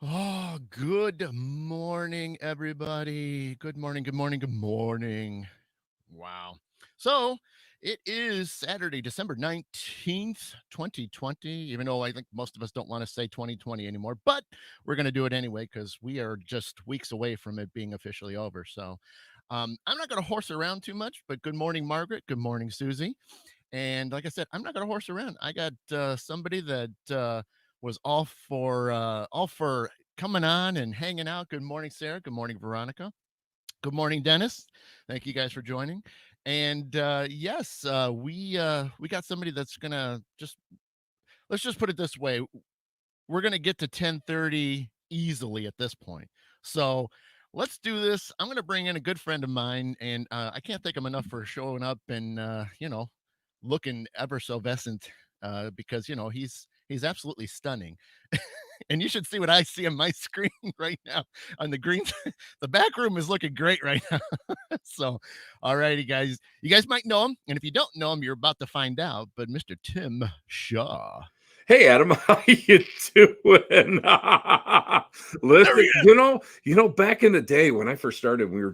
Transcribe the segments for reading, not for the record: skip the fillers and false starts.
Oh, good morning, everybody. Good morning, good morning, good morning. Wow. So it is Saturday, December 19th, 2020, even though I think most of us don't want to say 2020 anymore, but we're going to do it anyway because we are just weeks away from it being officially over. So I'm not going to horse around too much, but good morning, Margaret. Good morning, Susie. And like I said, I'm not going to horse around. I got somebody that was all for coming on and hanging out. Good morning, Sarah. Good morning, Veronica. Good morning, Dennis. Thank you guys for joining. And yes, we got somebody that's gonna just let's just put it this way: we're gonna get to 10:30 easily at this point. So let's do this. I'm gonna bring in a good friend of mine, and I can't thank him enough for showing up and looking ever so vescent because he's absolutely stunning. And you should see what I see on my screen right now on the green. The back room is looking great right now. So, all righty, guys. You guys might know him. And if you don't know him, you're about to find out. But Mr. Tim Shaw. Hey Adam, how you doing? There he Listen, is. back in the day when I first started, we were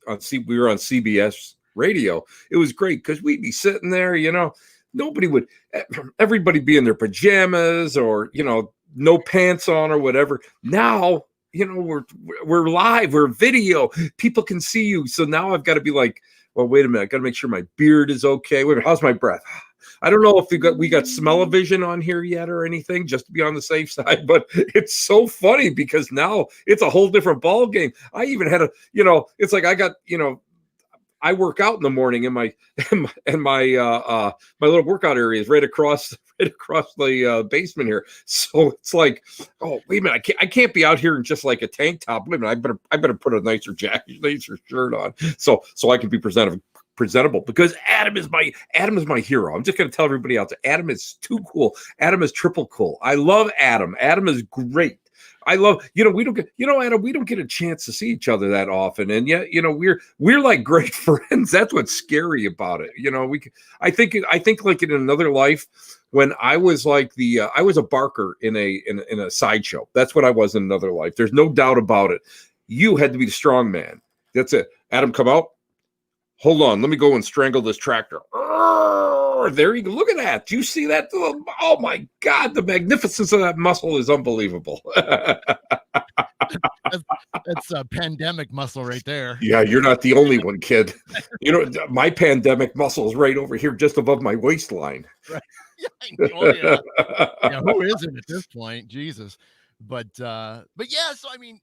on CBS radio. It was great because we'd be sitting there, nobody would, everybody be in their pajamas or no pants on or whatever. Now, we're live, we're video, people can see you. So now I've got to be like, well, wait a minute, I got to make sure my beard is okay. Wait a minute, how's my breath? I don't know if we got smell-o-vision on here yet or anything, just to be on the safe side. But it's so funny because now it's a whole different ball game. I even had it's like I work out in the morning, and my little workout area is right across the basement here. So it's like, oh wait a minute, I can't be out here in just like a tank top. Wait a minute, I better put a nicer jacket, nicer shirt on, so I can be presentable because Adam is my hero. I'm just going to tell everybody else, Adam is too cool. Adam is triple cool. I love Adam. Adam is great. I love, we don't get, Adam, we don't get a chance to see each other that often. And yet, we're like great friends. That's what's scary about it. I think like in another life, when I was like I was a barker in a sideshow. That's what I was in another life. There's no doubt about it. You had to be the strong man. That's it. Adam, come out. Hold on, let me go and strangle this tractor. There you go. Look at that. Do you see that? Oh my God, the magnificence of that muscle is unbelievable. That's a pandemic muscle right there. Yeah, you're not the only one, kid. My pandemic muscle is right over here, just above my waistline. Right. Yeah, oh yeah. Yeah, who isn't at this point? Jesus. But yeah, so I mean,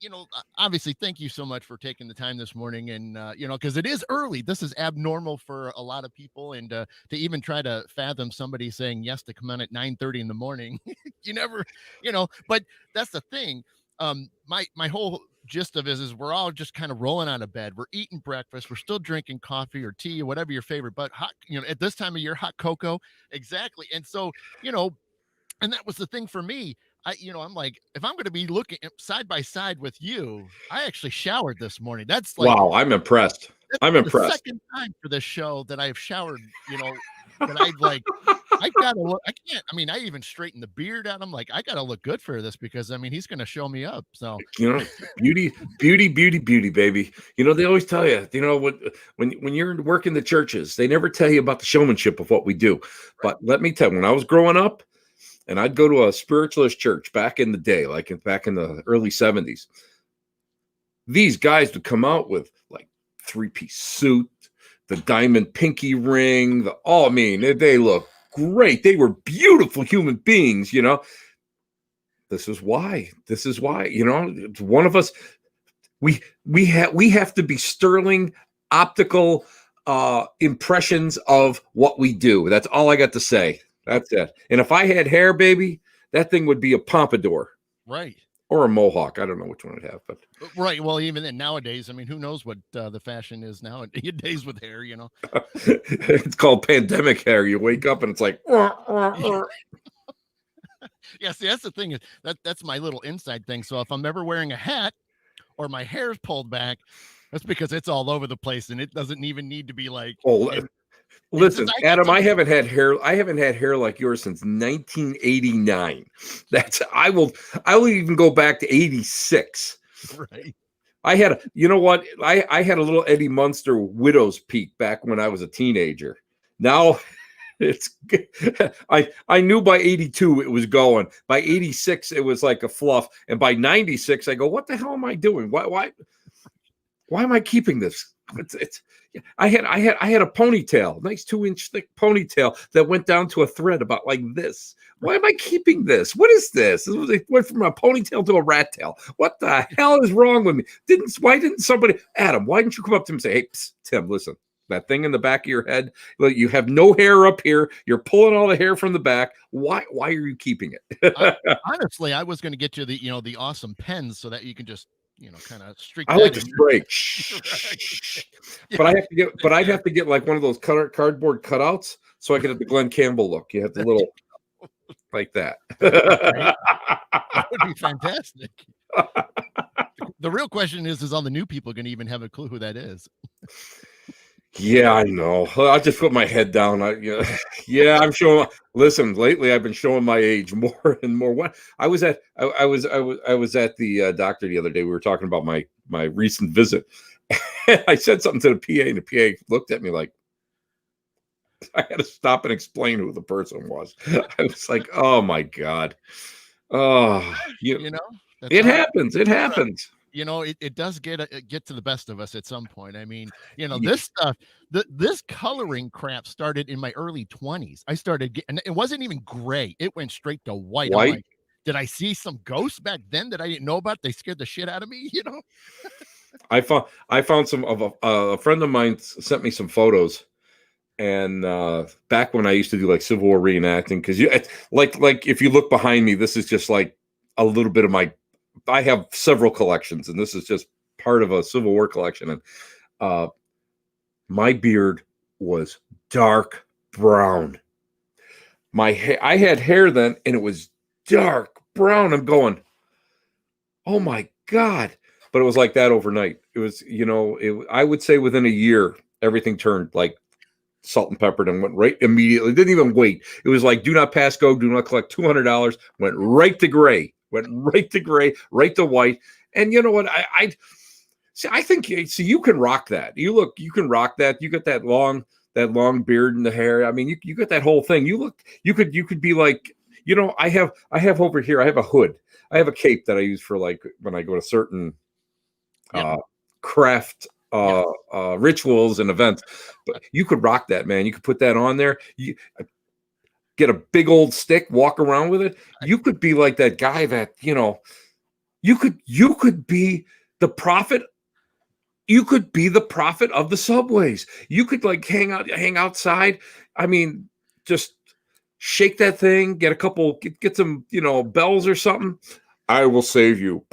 obviously thank you so much for taking the time this morning. And because it is early. This is abnormal for a lot of people. And to even try to fathom somebody saying yes to come on at 9:30 in the morning, you never, but that's the thing. My whole gist of it is we're all just kind of rolling out of bed. We're eating breakfast, we're still drinking coffee or tea or whatever your favorite, but hot, at this time of year, hot cocoa. Exactly. And so, you know, and that was the thing for me. I'm like, if I'm going to be looking side by side with you, I actually showered this morning. That's like Wow, I'm impressed. that's I'm the impressed. second time for this show that I've showered. That I've like, I gotta look. I can't. I mean, I even straightened the beard out. I'm like, I gotta look good for this because I mean, he's going to show me up. So, You know, beauty, beauty, beauty, beauty, baby. They always tell you, when you're working the churches, they never tell you about the showmanship of what we do. right. But let me tell you, when I was growing up, and I'd go to a spiritualist church back in the day, back in the early 70s, these guys would come out with like three-piece suit, the diamond pinky ring, I mean, they look great. They were beautiful human beings. This is why. It's one of us. We have to be sterling optical impressions of what we do. That's all I got to say. That's it. And if I had hair, baby, that thing would be a pompadour Right. or a mohawk. I don't know which one I'd have, but Right. Well, even then nowadays, I mean, who knows what the fashion is nowadays with hair, it's called pandemic hair. You wake up and it's like, Yeah, see, that's the thing is that's my little inside thing. So if I'm ever wearing a hat or my hair's pulled back, that's because it's all over the place and it doesn't even need to be like oh, in And since Listen, I got Adam, some, I haven't had hair. I haven't had hair like yours since 1989. I will even go back to 86. right. You know what? I had a little Eddie Munster widow's peak back when I was a teenager. Now it's I knew by 82 it was going. By 86 it was like a fluff, and by 96 I go, what the hell am I doing? Why am I keeping this? It's I had a ponytail, nice 2-inch thick ponytail that went down to a thread about like this. Why am I keeping this? What is this? It went from a ponytail to a rat tail. What the hell is wrong with me? Why didn't somebody, Adam, why didn't you come up to him and say, hey, psst, Tim, listen, that thing in the back of your head, you have no hair up here. You're pulling all the hair from the back. Why are you keeping it? Honestly, I was going to get you the awesome pens so that you can just, kind of streak I like that to in your spray. right. But I'd have to get like one of those cardboard cutouts so I could have the Glenn Campbell look. You have the little like that. That would be fantastic. The real question is all the new people going to even have a clue who that is? Yeah, I know. I'll just put my head down. Yeah, I'm showing. Listen, lately I've been showing my age more and more. What I was at the doctor the other day. We were talking about my recent visit. I said something to the PA, and the PA looked at me like I had to stop and explain who the person was. I was like, "Oh my God!" Oh, That's it happens. It happens. It does get to the best of us at some point. I mean, this stuff, this coloring crap started in my early 20s. I started and it wasn't even gray. It went straight to white. I'm White. like, did I see some ghosts back then that I didn't know about? They scared the shit out of me, I found some of a friend of mine sent me some photos, and back when I used to do like Civil War reenacting, because like if you look behind me, this is just like a little bit of my. I have several collections, and this is just part of a Civil War collection. And my beard was dark brown. I had hair then, and it was dark brown. I'm going, oh my God. But it was like that overnight. It was, I would say within a year, everything turned like salt and peppered and went right immediately. Didn't even wait. It was like, do not pass go, do not collect $200. Went right to gray, right to white. And you know what? I think you can rock that. You can rock that. You got that long beard and the hair. I mean, you got that whole thing. You could be like, I have over here, I have a hood. I have a cape that I use for like when I go to certain craft rituals and events. But you could rock that, man. You could put that on there. You get a big old stick, walk around with it. You could be like that guy that, you could be the prophet. You could be the prophet of the subways. You could like hang outside. I mean, just shake that thing, get some, bells or something. I will save you.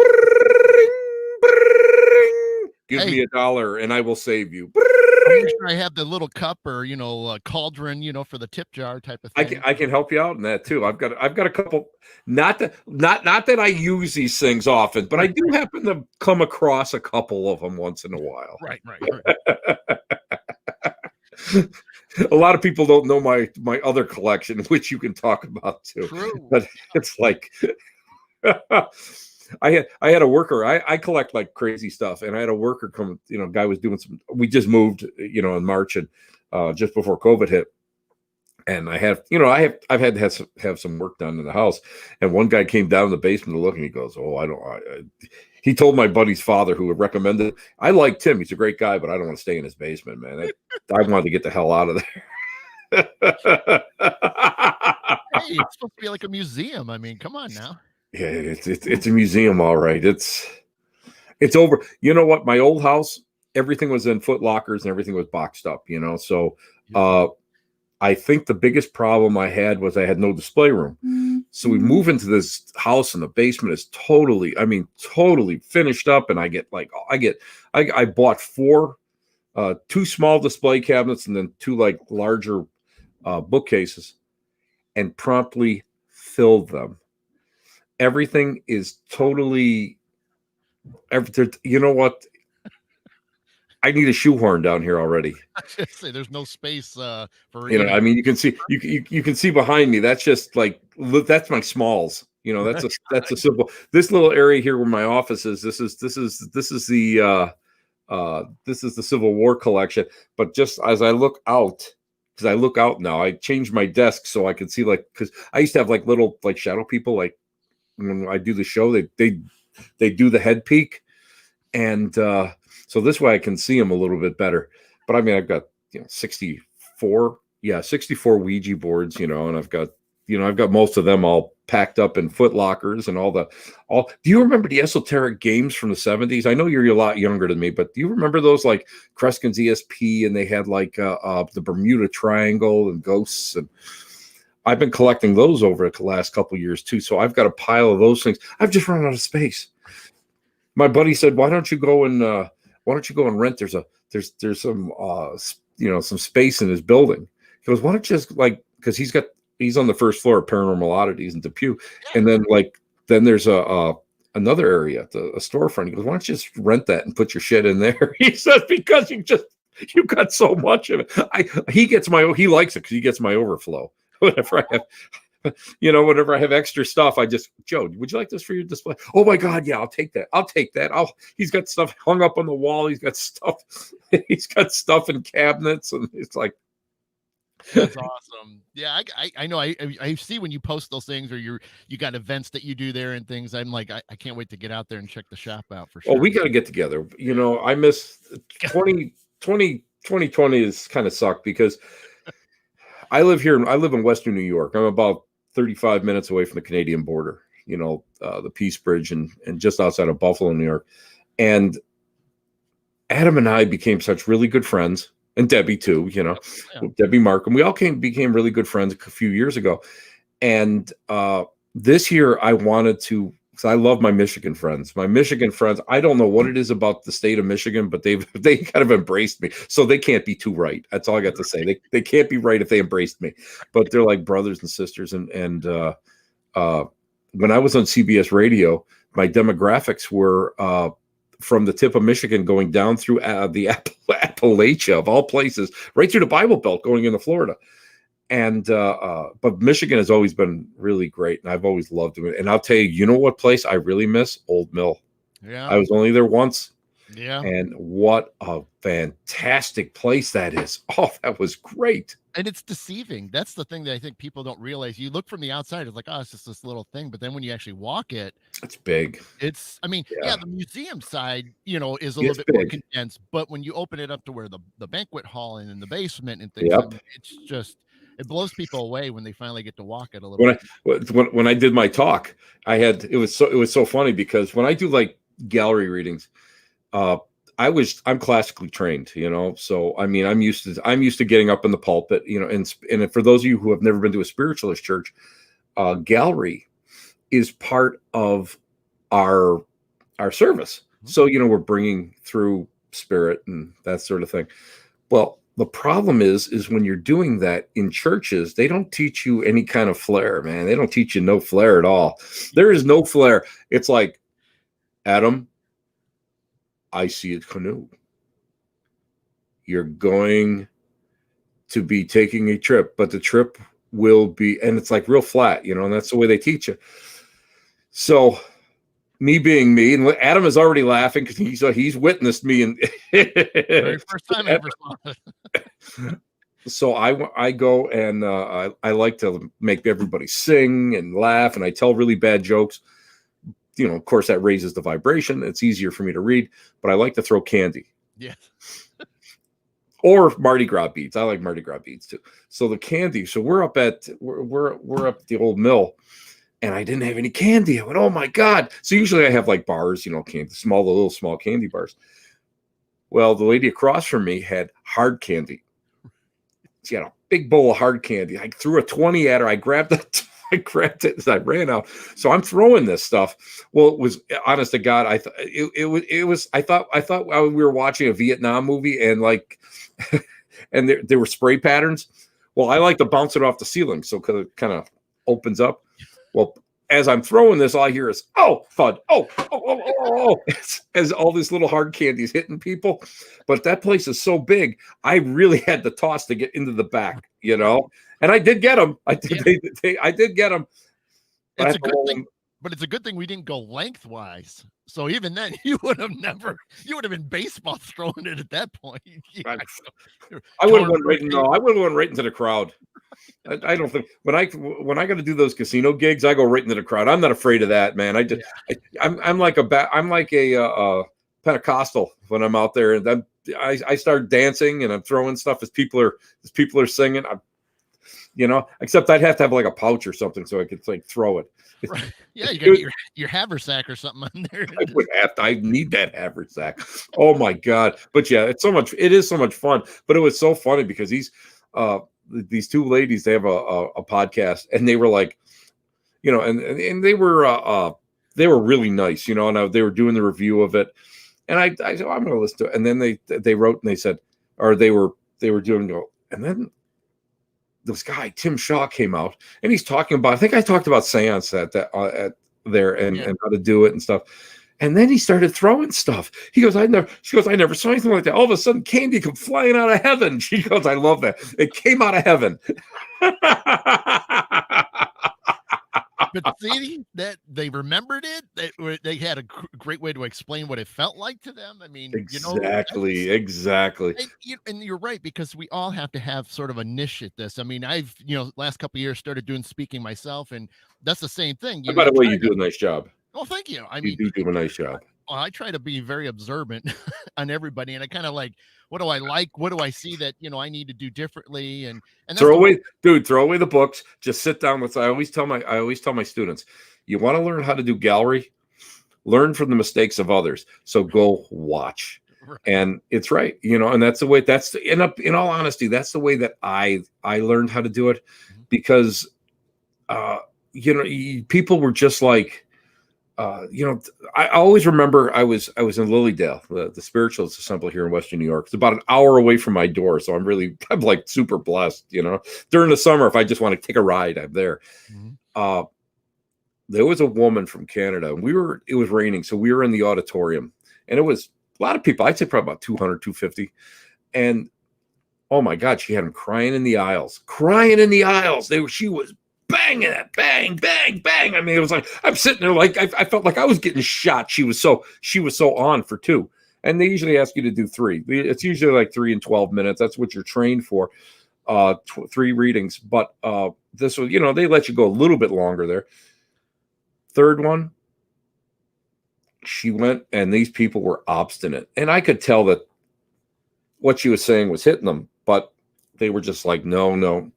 Give me $1 and I will save you. I'll make sure I have the little cup or cauldron, for the tip jar type of thing. I can help you out in that too. I've got a couple. Not that I use these things often, but I do happen to come across a couple of them once in a while. Right. A lot of people don't know my other collection, which you can talk about too. True. But it's like I had a worker. I collect like crazy stuff, and I had a worker come. Guy was doing some. We just moved, in March, and just before COVID hit. And I've had to have some work done in the house. And one guy came down in the basement to look, and he goes, "Oh, he told my buddy's father, who had recommended. I liked him. He's a great guy, but I don't want to stay in his basement, man. I wanted to get the hell out of there." Hey, it's supposed to be like a museum. I mean, come on now. Yeah, it's a museum, all right. It's over. You know what? My old house, everything was in foot lockers and everything was boxed up. So I think the biggest problem I had was I had no display room. Mm-hmm. So we move into this house and the basement is totally finished up. And I bought 2 small display cabinets and then 2 like larger bookcases and promptly filled them. Everything is totally, you know what? I need a shoehorn down here already. I was gonna say there's no space for You know, I mean, you can see you can see behind me. That's just like that's my smalls. You know, right. that's a simple. This little area here where my office is. This is the Civil War collection. But just as I look out, because I look out now, I changed my desk so I could see, like, because I used to have like little like shadow people, like when I do the show, they do the head peek, and so this way I can see them a little bit better. But I mean, I've got 64 Ouija boards, and I've got most of them all packed up in foot lockers and all. Do you remember the esoteric games from the 70s? I know you're a lot younger than me, but do you remember those, like Kreskin's ESP, and they had like the Bermuda Triangle and ghosts, and I've been collecting those over the last couple of years too. So I've got a pile of those things. I've just run out of space. My buddy said, "Why don't you go and rent? There's some some space in his building." He goes, "Why don't you just because he's on the first floor of Paranormal Oddities in Depew, and then there's another area, a storefront." He goes, "Why don't you just rent that and put your shit in there?" He says, "Because you got so much of it." He likes it because he gets my overflow. Whenever I have extra stuff, Joe, would you like this for your display? Oh my God, yeah, I'll take that. He's got stuff hung up on the wall. He's got stuff in cabinets, and it's like, that's awesome. Yeah, I know. I see when you post those things, or you got events that you do there and things. I'm like, I can't wait to get out there and check the shop out for sure. Oh, we got to get together. I miss 2020 has kind of sucked because I live in Western New York. I'm about 35 minutes away from the Canadian border, the Peace Bridge, and just outside of Buffalo, New York. And Adam and I became such really good friends, and Debbie too, Yeah. Debbie Markham. We all became really good friends a few years ago. And this year I wanted to, because I love my Michigan friends. I don't know what it is about the state of Michigan, but they kind of embraced me. So they can't be too right. That's all I got to say. They can't be right if they embraced me, but they're like brothers and sisters. And when I was on CBS radio, my demographics were from the tip of Michigan going down through the Appalachia of all places, right through the Bible Belt going into Florida. And but Michigan has always been really great, and I've always loved it. And I'll tell you, what place I really miss? Old Mill. Yeah, I was only there once. Yeah, and what a fantastic place that is. Oh, that was great. And it's deceiving. That's the thing that I think people don't realize. You look from the outside, it's like, oh, it's just this little thing. But then when you actually walk it, it's big. I mean, yeah, the museum side, is a little bit more condensed. But when you open it up to where the banquet hall and in the basement and things, it's just, it blows people away when they finally get to walk it a little bit. When I did my talk, it was so funny because when I do like gallery readings, I'm classically trained, so I mean, I'm used to getting up in the pulpit, and for those of you who have never been to a spiritualist church, gallery is part of our service. So, we're bringing through spirit and that sort of thing. Well, the problem is when you're doing that in churches, they don't teach you any kind of flair, man. They don't teach you no flair at all. There is no flair. It's like, Adam, I see a canoe. You're going to be taking a trip, but the trip will be, and it's like real flat, and that's the way they teach you. So me being me, and Adam is already laughing because he's witnessed me. And very first time I ever saw it. So I go and I like to make everybody sing and laugh, and I tell really bad jokes. Of course, that raises the vibration. It's easier for me to read, but I like to throw candy. Yeah. Or Mardi Gras beads. I like Mardi Gras beads too. So the candy. So we're up at the Old Mill, and I didn't have any candy. I went, oh my God. So usually I have like bars, candy, little small candy bars. Well, the lady across from me had hard candy. She had a big bowl of hard candy. I threw a 20 at her. I grabbed it as I ran out. So I'm throwing this stuff. Well, it was, honest to God, I thought we were watching a Vietnam movie, and and there were spray patterns. Well, I like to bounce it off the ceiling, so it kind of opens up. Well, as I'm throwing this, all I hear is, oh, thud, oh, as all these little hard candies hitting people. But that place is so big, I really had to toss to get into the back, you know. And I did get them. I did get them. It's a good thing, but it's a good thing we didn't go lengthwise. So even then, you would have been baseball throwing it at that point. Yeah, I would have went right. No, I would have went right into the crowd. I don't think when I got to do those casino gigs, I go right into the crowd. I'm not afraid of that, man. I'm like a Pentecostal when I'm out there, and I start dancing and I'm throwing stuff as people are singing. Except I'd have to have like a pouch or something so I could like throw it. Right. Yeah, you got to get your haversack or something on there. I need that haversack. Oh my God. But yeah, it is so much fun. But it was so funny because these two ladies, they have a podcast, and they were like, and they were really nice, and they were doing the review of it. And I said, I'm going to listen to it. And then they wrote and they said, or they were doing, and then this guy, Tim Shaw, came out and he's talking about, I think I talked about seance at there and how to do it and stuff. And then he started throwing stuff. She goes, I never saw anything like that. All of a sudden, candy come flying out of heaven. She goes, I love that. It came out of heaven. But see that they remembered it. They had a great way to explain what it felt like to them. I mean, exactly. And you're right, because we all have to have sort of a niche at this. I mean, I've last couple of years started doing speaking myself, and that's the same thing. By the way, you do a nice job. Oh, thank you. I mean, you do a nice job. I try to be very observant on everybody, and I kind of like, what do I like? What do I see that I need to do differently? And throw away the books. Just sit down with. I always tell my students, you want to learn how to do gallery, learn from the mistakes of others. So go watch, right. And it's right, and that's the way. That's in all honesty, that's the way that I learned how to do it, because people were just like. I always remember I was in Lilydale, the Spiritualist Assembly here in Western New York. It's about an hour away from my door, so I'm like super blessed. During the summer, if I just want to take a ride, I'm there. Mm-hmm. There was a woman from Canada, and it was raining, so we were in the auditorium, and it was a lot of people. I'd say probably about 200, 250, and oh my God, she had them crying in the aisles. She was banging it, bang, bang, bang. I mean, it was like I'm sitting there like I felt like I was getting shot. She was so on for 2, and they usually ask you to do 3. It's usually like 3 and 12 minutes. That's what you're trained for. 3 readings, but this was, they let you go a little bit longer there. Third one, she went, and these people were obstinate, and I could tell that what she was saying was hitting them, but they were just like, no.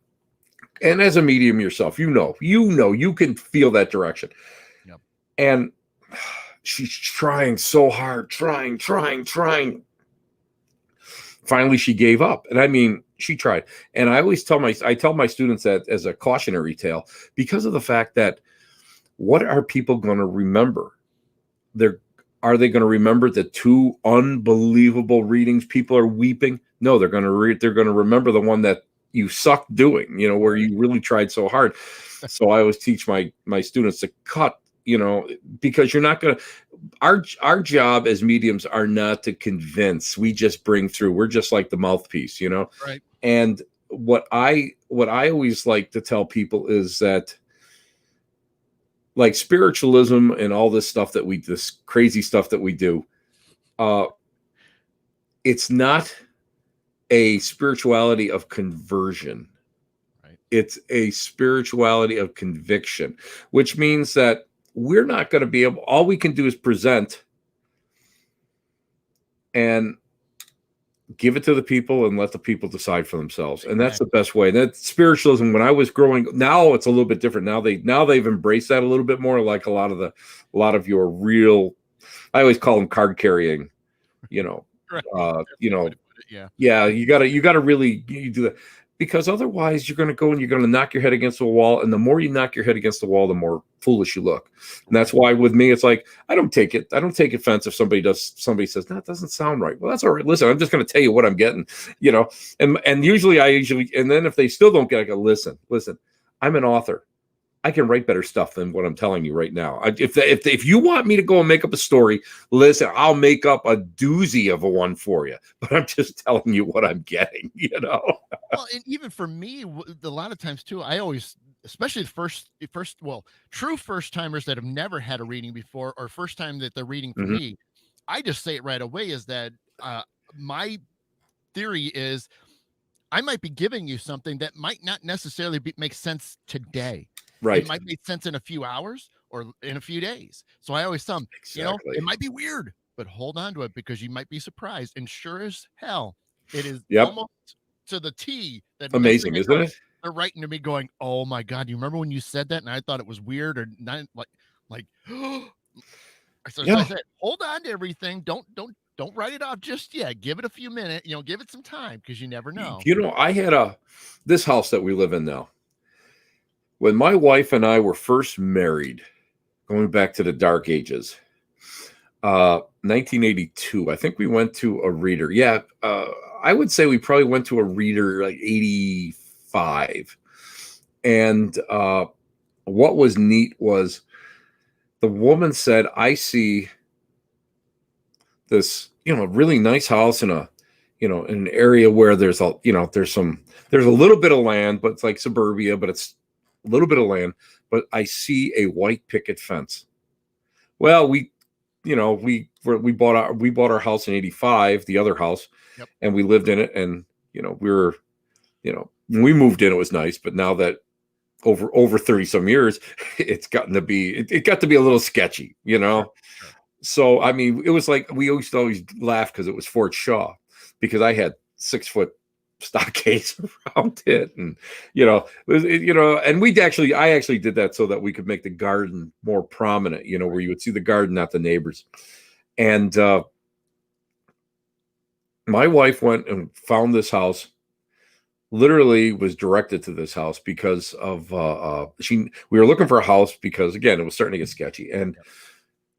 And as a medium yourself, you can feel that direction. Yep. And she's trying so hard, trying. Finally, she gave up. And I mean, she tried. And I always tell my students that as a cautionary tale, because of the fact that what are people going to remember? Are they going to remember the 2 unbelievable readings? People are weeping. No, they're going to remember the one that you suck doing, where you really tried so hard. So I always teach my students to cut, because you're not going to, our job as mediums are not to convince. We just bring through. We're just like the mouthpiece, Right. And what I always like to tell people is that, like spiritualism and all this stuff this crazy stuff that we do, it's not a spirituality of conversion. Right. It's a spirituality of conviction, which means that we're not going to be able, all we can do is present and give it to the people and let the people decide for themselves. And that's the best way. That spiritualism, when I was growing, now it's a little bit different. Now they've embraced that a little bit more, like a lot of your real, I always call them card carrying, right. Yeah, you gotta really do that, because otherwise you're going to go and you're going to knock your head against the wall, and the more you knock your head against the wall, the more foolish you look. And that's why with me, it's like I don't take offense if somebody says that doesn't sound right. Well, that's all right. Listen, I'm just going to tell you what I'm getting, and usually and then if they still don't get it, I go, listen, I'm an author. I can write better stuff than what I'm telling you right now. If you want me to go and make up a story, listen, I'll make up a doozy of a one for you. But I'm just telling you what I'm getting. Well, and even for me, a lot of times too, I always, especially well, true first timers that have never had a reading before, or first time that they're reading for Mhm. me, I just say it right away is that my theory is I might be giving you something that might not necessarily make sense today. It Right. might make sense in a few hours or in a few days. So I always tell them, it Exactly. might be weird, but hold on to it because you might be surprised. And sure as hell, it is Yep. almost to the T that next thing Amazing, I isn't know, it? they're writing to me going, "Oh my God, you remember when you said that and I thought it was weird or not like so I Yeah. said, hold on to everything. Don't write it off just yet. Give it a few minutes, give it some time because you never know." I had this house that we live in now. When my wife and I were first married, going back to the dark ages, 1982, I think we went to a reader. Yeah, I would say we probably went to a reader like 85. And what was neat was the woman said, I see this, really nice house in in an area where there's there's a little bit of land, but it's like suburbia, but it's a little bit of land, but I see a white picket fence. Well, we bought our house in 85, the other house, Yep. and we lived in it. And, we were, when we moved in, it was nice. But now that over 30 some years, it got to be a little sketchy, Sure. Sure. So, I mean, it was like we used to always laugh because it was Fort Shaw, because I had 6 foot stockades around it, and and I actually did that so that we could make the garden more prominent, where you would see the garden, not the neighbors. And my wife went and found this house. Literally was directed to this house because of we were looking for a house because, again, it was starting to get sketchy. And Yep.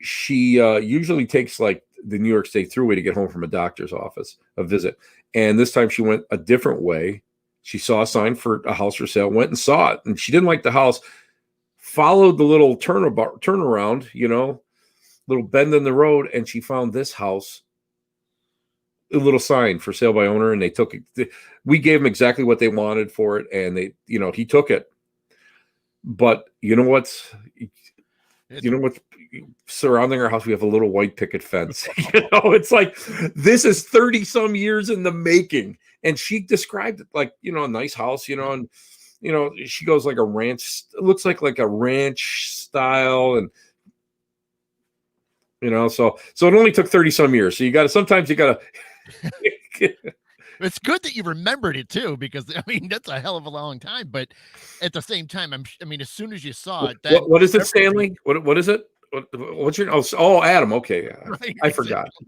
she usually takes like the New York State Thruway to get home from a doctor's office, a visit. And this time she went a different way. She saw a sign for a house for sale, went and saw it, and she didn't like the house. Followed the little turnaround, little bend in the road, and she found this house, a little sign for sale by owner, and they took it. We gave them exactly what they wanted for it, and he took it. But It's what's surrounding our house? We have a little white picket fence. It's like this is 30 some years in the making. And she described it like, a nice house, and she goes like a ranch. It looks like a ranch style, and so it only took 30 some years. So sometimes you gotta it's good that you remembered it too, because I mean that's a hell of a long time. But at the same time, I mean, as soon as you saw it, that what is it, everything, Stanley? What is it? What's your Adam? Okay, right? I forgot. Exactly.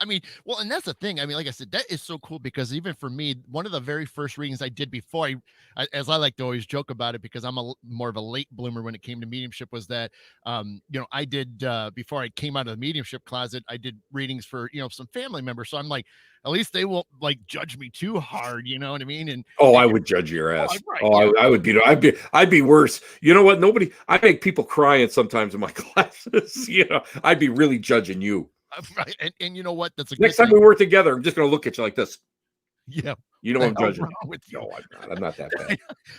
I mean, well, and that's the thing. I mean, like I said, that is so cool because even for me, one of the very first readings I did before as I like to always joke about it because I'm more of a late bloomer when it came to mediumship, was that, I did, before I came out of the mediumship closet, I did readings for, some family members. So I'm like, at least they won't like judge me too hard. You know what I mean? Oh, And I would judge your oh, ass. right. Oh, Yeah. I would be. I'd be worse. You know what? I make people crying sometimes in my classes. I'd be really judging you. Right. And you know what? That's a Next good time thing. we work together, I'm just going to look at you like this. Yeah. You know The I'm hell's judging wrong you. with you? No, I'm not. I'm not that bad.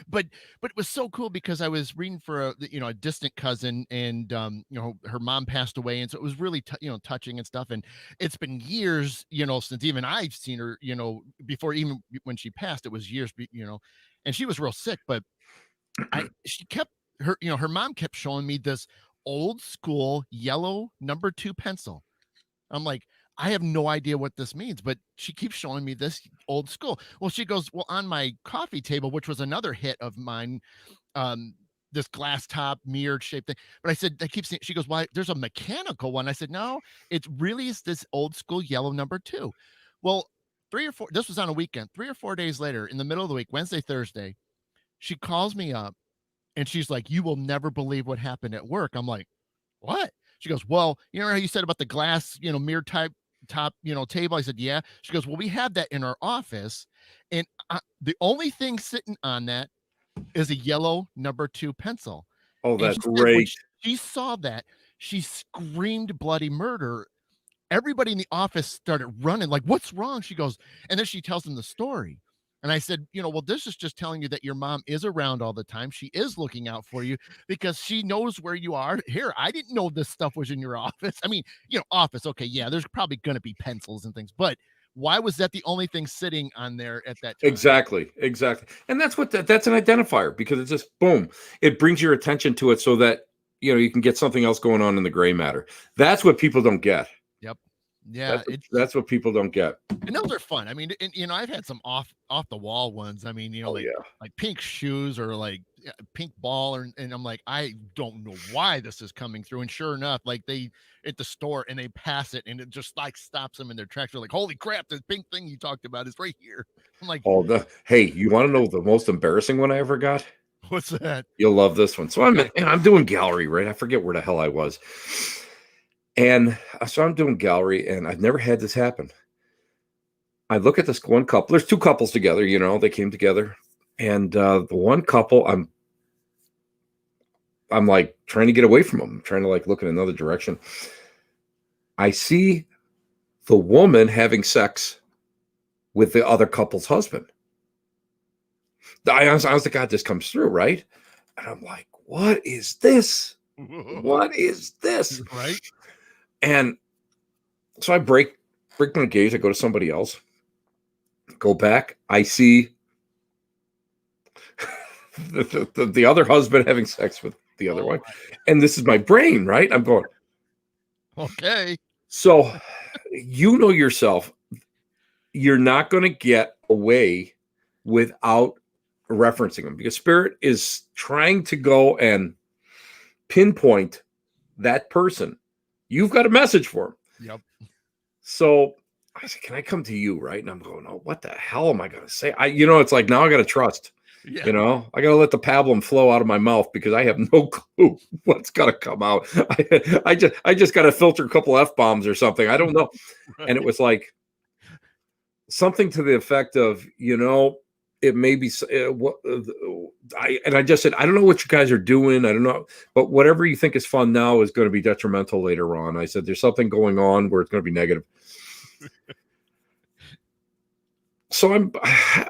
but it was so cool because I was reading for a distant cousin, and her mom passed away, and so it was really touching and stuff. And it's been years, since even I've seen her, before, even when she passed, it was years, and she was real sick. But she kept her mom kept showing me this old school yellow number 2 pencil. I'm like, I have no idea what this means, but she keeps showing me this old school. Well, she goes, well, on my coffee table, which was another hit of mine, um, this glass top mirrored shaped thing. But I said, I keep seeing, she goes, why, there's a mechanical one. I said, no, it really is this old school yellow number 2. Well, 3 or 4, this was on a weekend, 3 or 4 days later, in the middle of the week, Wednesday, Thursday, she calls me up and she's like, you will never believe what happened at work. I'm like, what? She goes, well, you know how you said about the glass, mirror type top, table? I said, yeah. She goes, well, we have that in our office. And the only thing sitting on that is a yellow number 2 pencil. Oh, And that's she said when great. she saw that, she screamed bloody murder. Everybody in the office started running, like, "What's wrong?" She goes, and then she tells them the story. And I said, "Well, this is just telling you that your mom is around all the time. She is looking out for you because she knows where you are. Here, I didn't know this stuff was in your office." I mean, office, okay, yeah, there's probably gonna be pencils and things, but why was that the only thing sitting on there at that time? Exactly, exactly. And that's an identifier because it's just boom. It brings your attention to it so that you can get something else going on in the gray matter. That's what people don't get. Yep. Yeah, That's what people don't get. and those are fun. I mean, and, I've had some off the wall ones. I mean, Oh yeah. like pink shoes or like pink ball, and I'm like, I don't know why this is coming through. And sure enough, like they at the store and they pass it, and it just like stops them in their tracks. They're like, "Holy crap! The pink thing you talked about is right here." I'm like, Oh, hey, you want to know the most embarrassing one I ever got? "What's that?" You'll love this one. So I'm doing gallery, right? I forget where the hell I was. And so I'm doing gallery, and I've never had this happen. I look at this one couple. There's two couples together, they came together. And the one couple, I'm like trying to get away from them, trying to like look in another direction. I see the woman having sex with the other couple's husband. I honestly, God, this comes through, right? And I'm like, what is this? What is this? Right? And so I break my gaze. I go to somebody else. Go back. I see the other husband having sex with the other wife. And this is my brain, right? I'm going, okay. So yourself, you're not going to get away without referencing them because spirit is trying to go and pinpoint that person. You've got a message for them. Yep. So I said, can I come to you? Right. And I'm going, oh, what the hell am I going to say? It's like, now I got to trust, Yeah. I got to let the pablum flow out of my mouth because I have no clue what's going to come out. I just got to filter a couple F-bombs or something. I don't know. Right. And it was like something to the effect of, it may be I just said, I don't know what you guys are doing. I don't know, but whatever you think is fun now is going to be detrimental later on. I said, there's something going on where it's going to be negative. So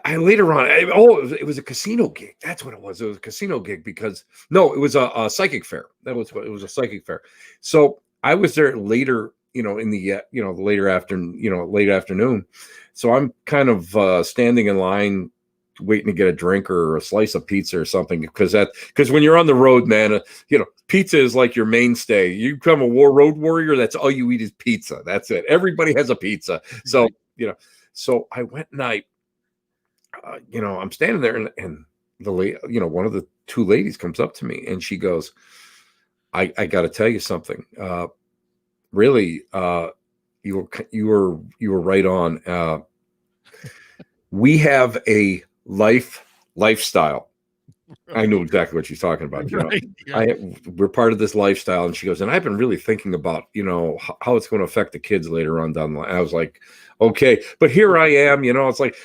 I later on, it was a casino gig. That's what it was. It was a casino gig because no, it was a psychic fair. That was what it was, a psychic fair. So I was there later, in the, the later afternoon, late afternoon. So I'm kind of standing in line waiting to get a drink or a slice of pizza or something. Because when you're on the road, man, pizza is like your mainstay. You become a road warrior. That's all you eat is pizza. That's it. Everybody has a pizza. So, so I went and I'm standing there and the lady, one of the two ladies comes up to me and she goes, I got to tell you something. Really, you were right on. We have a lifestyle. I knew exactly what she's talking about. Right. Yeah. We're part of this lifestyle. And she goes, and I've been really thinking about, how it's going to affect the kids later on down the line. I was like, okay, but here I am, it's like,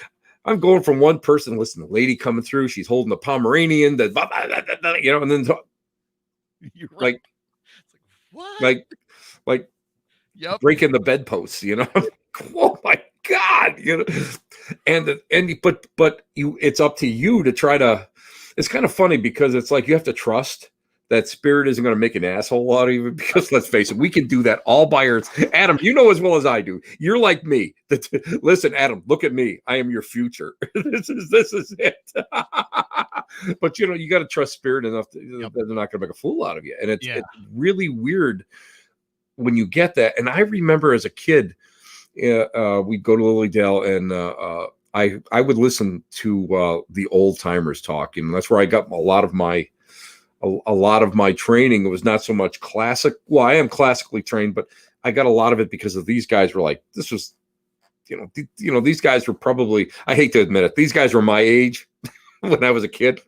I'm going from one person, listen, the lady coming through, she's holding the Pomeranian, and then You're right. What? Like yep. breaking the bedposts, oh my God, but it's up to you to try to. It's kind of funny because it's like you have to trust that spirit isn't going to make an asshole out of you because let's face it, we can do that all by ourselves. Adam, you know as well as I do. You're like me. Listen, Adam, look at me. I am your future. This is it. But you got to trust spirit enough that they're not going to make a fool out of you. And it's really weird when you get that. And I remember as a kid, we'd go to Lilydale and I would listen to the old timers talk, and that's where I got a lot of my training. It was not so much classic. Well, I am classically trained, but I got a lot of it because of these guys were like, this was, these guys were probably, I hate to admit it, these guys were my age when I was a kid.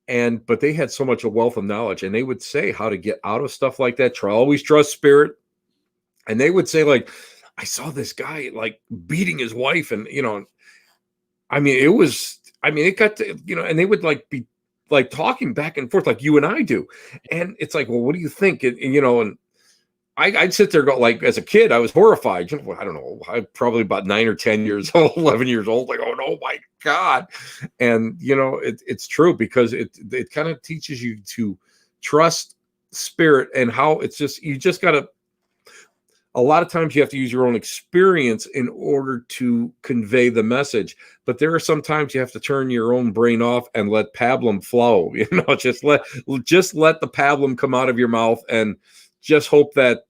But they had so much a wealth of knowledge, and they would say how to get out of stuff like that. Always trust spirit. And they would say, like, I saw this guy like beating his wife, and I mean, it was I mean, it got to, and they would like be like talking back and forth like you and I do. And it's like, well, what do you think? And I'd sit there, go like, as a kid, I was horrified. I don't know, I'm probably about 9 or 10 years old, 11 years old. Like, oh my God. And it's true, because it kind of teaches you to trust spirit, and how it's just, you just gotta, a lot of times you have to use your own experience in order to convey the message. But there are some times you have to turn your own brain off and let pablum flow. Just let the pablum come out of your mouth, and just hope that,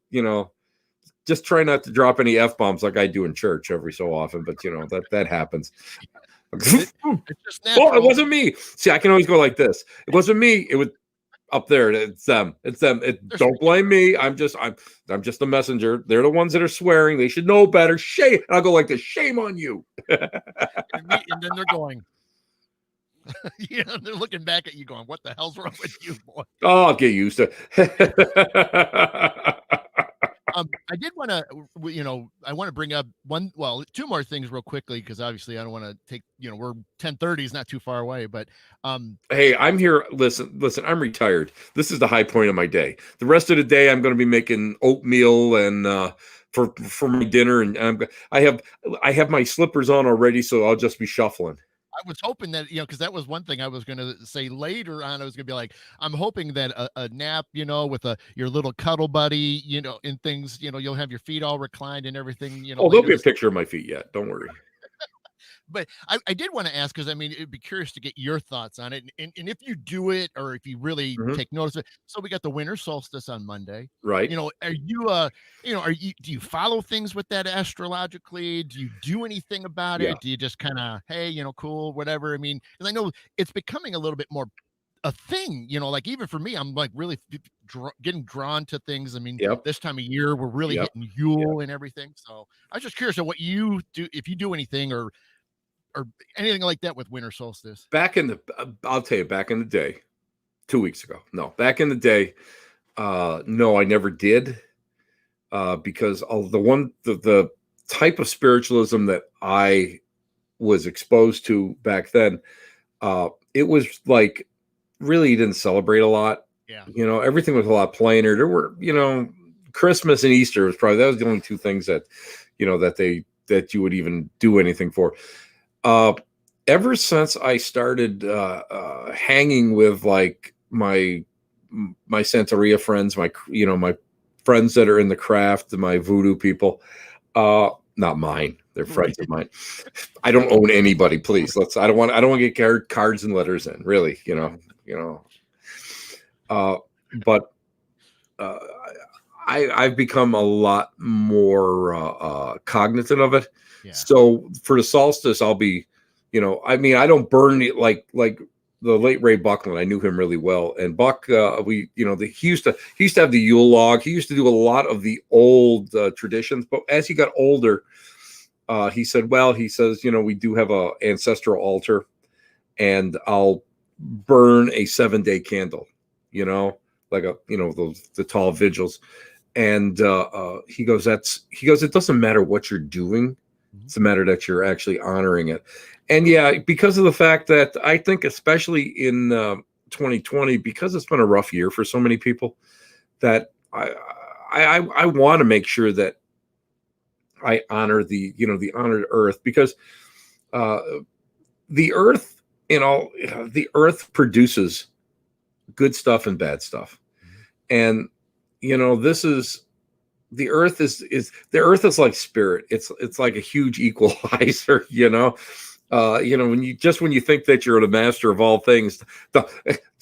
just try not to drop any F-bombs like I do in church every so often. But that happens. It's just Oh, it natural. wasn't me. See, I can always go like this. It wasn't me. It was up there. It's them. Don't blame me. I'm just a messenger. They're the ones that are swearing. They should know better. Shame. And I'll go like this. Shame on you. And then they're going, they're looking back at you going, what the hell's wrong with you, boy? Oh, I'll get used to it. I did want to, I want to bring up two more things real quickly, because obviously I don't want to take, we're 10:30 is not too far away, but hey, I'm here. Listen, I'm retired. This is the high point of my day. The rest of the day, I'm going to be making oatmeal and for my dinner, and I have my slippers on already, so I'll just be shuffling. I was hoping that, because that was one thing I was going to say later on. I was going to be like, I'm hoping that a nap, with your little cuddle buddy, and things, you'll have your feet all reclined and everything, Oh, there'll be a picture of my feet yet. Don't worry. But I did want to ask, because I mean, it'd be curious to get your thoughts on it, and if you do it, or if you really take notice of it. So we got the winter solstice on Monday, right? Are you do you follow things with that astrologically? Do you do anything about it? Do you just kind of, hey, cool, whatever? I mean, because I know it's becoming a little bit more a thing, like even for me, I'm like really getting drawn to things. I mean, this time of year we're really hitting Yule and everything. So I was just curious of what you do, if you do anything or anything like that with winter solstice. I'll tell you, back in the day, 2 weeks ago. No, back in the day, no, I never did. Because the type of spiritualism that I was exposed to back then, it was like, really didn't celebrate a lot. Yeah. Everything was a lot plainer. There were, Christmas and Easter was that was the only two things that, that you would even do anything for. Ever since I started hanging with like my Santeria friends, my friends that are in the craft, my voodoo people, not mine, they're friends of mine. I don't own anybody, please. I don't want to get cards and letters in, really, but I've become a lot more cognizant of it. Yeah. So for the solstice, I'll be, I mean, I don't burn it like the late Ray Buckland. I knew him really well, and Buck, he used to have the Yule log. He used to do a lot of the old traditions, but as he got older, he says, we do have a ancestral altar, and I'll burn a 7-day candle, like the tall vigils. And he goes, it doesn't matter what you're doing. It's a matter that you're actually honoring it. And yeah, because of the fact that I think, especially in 2020, because it's been a rough year for so many people, that I want to make sure that I honor the honored earth, because the earth, the earth produces good stuff and bad stuff. And the earth is like spirit. It's like a huge equalizer, when you think that you're the master of all things,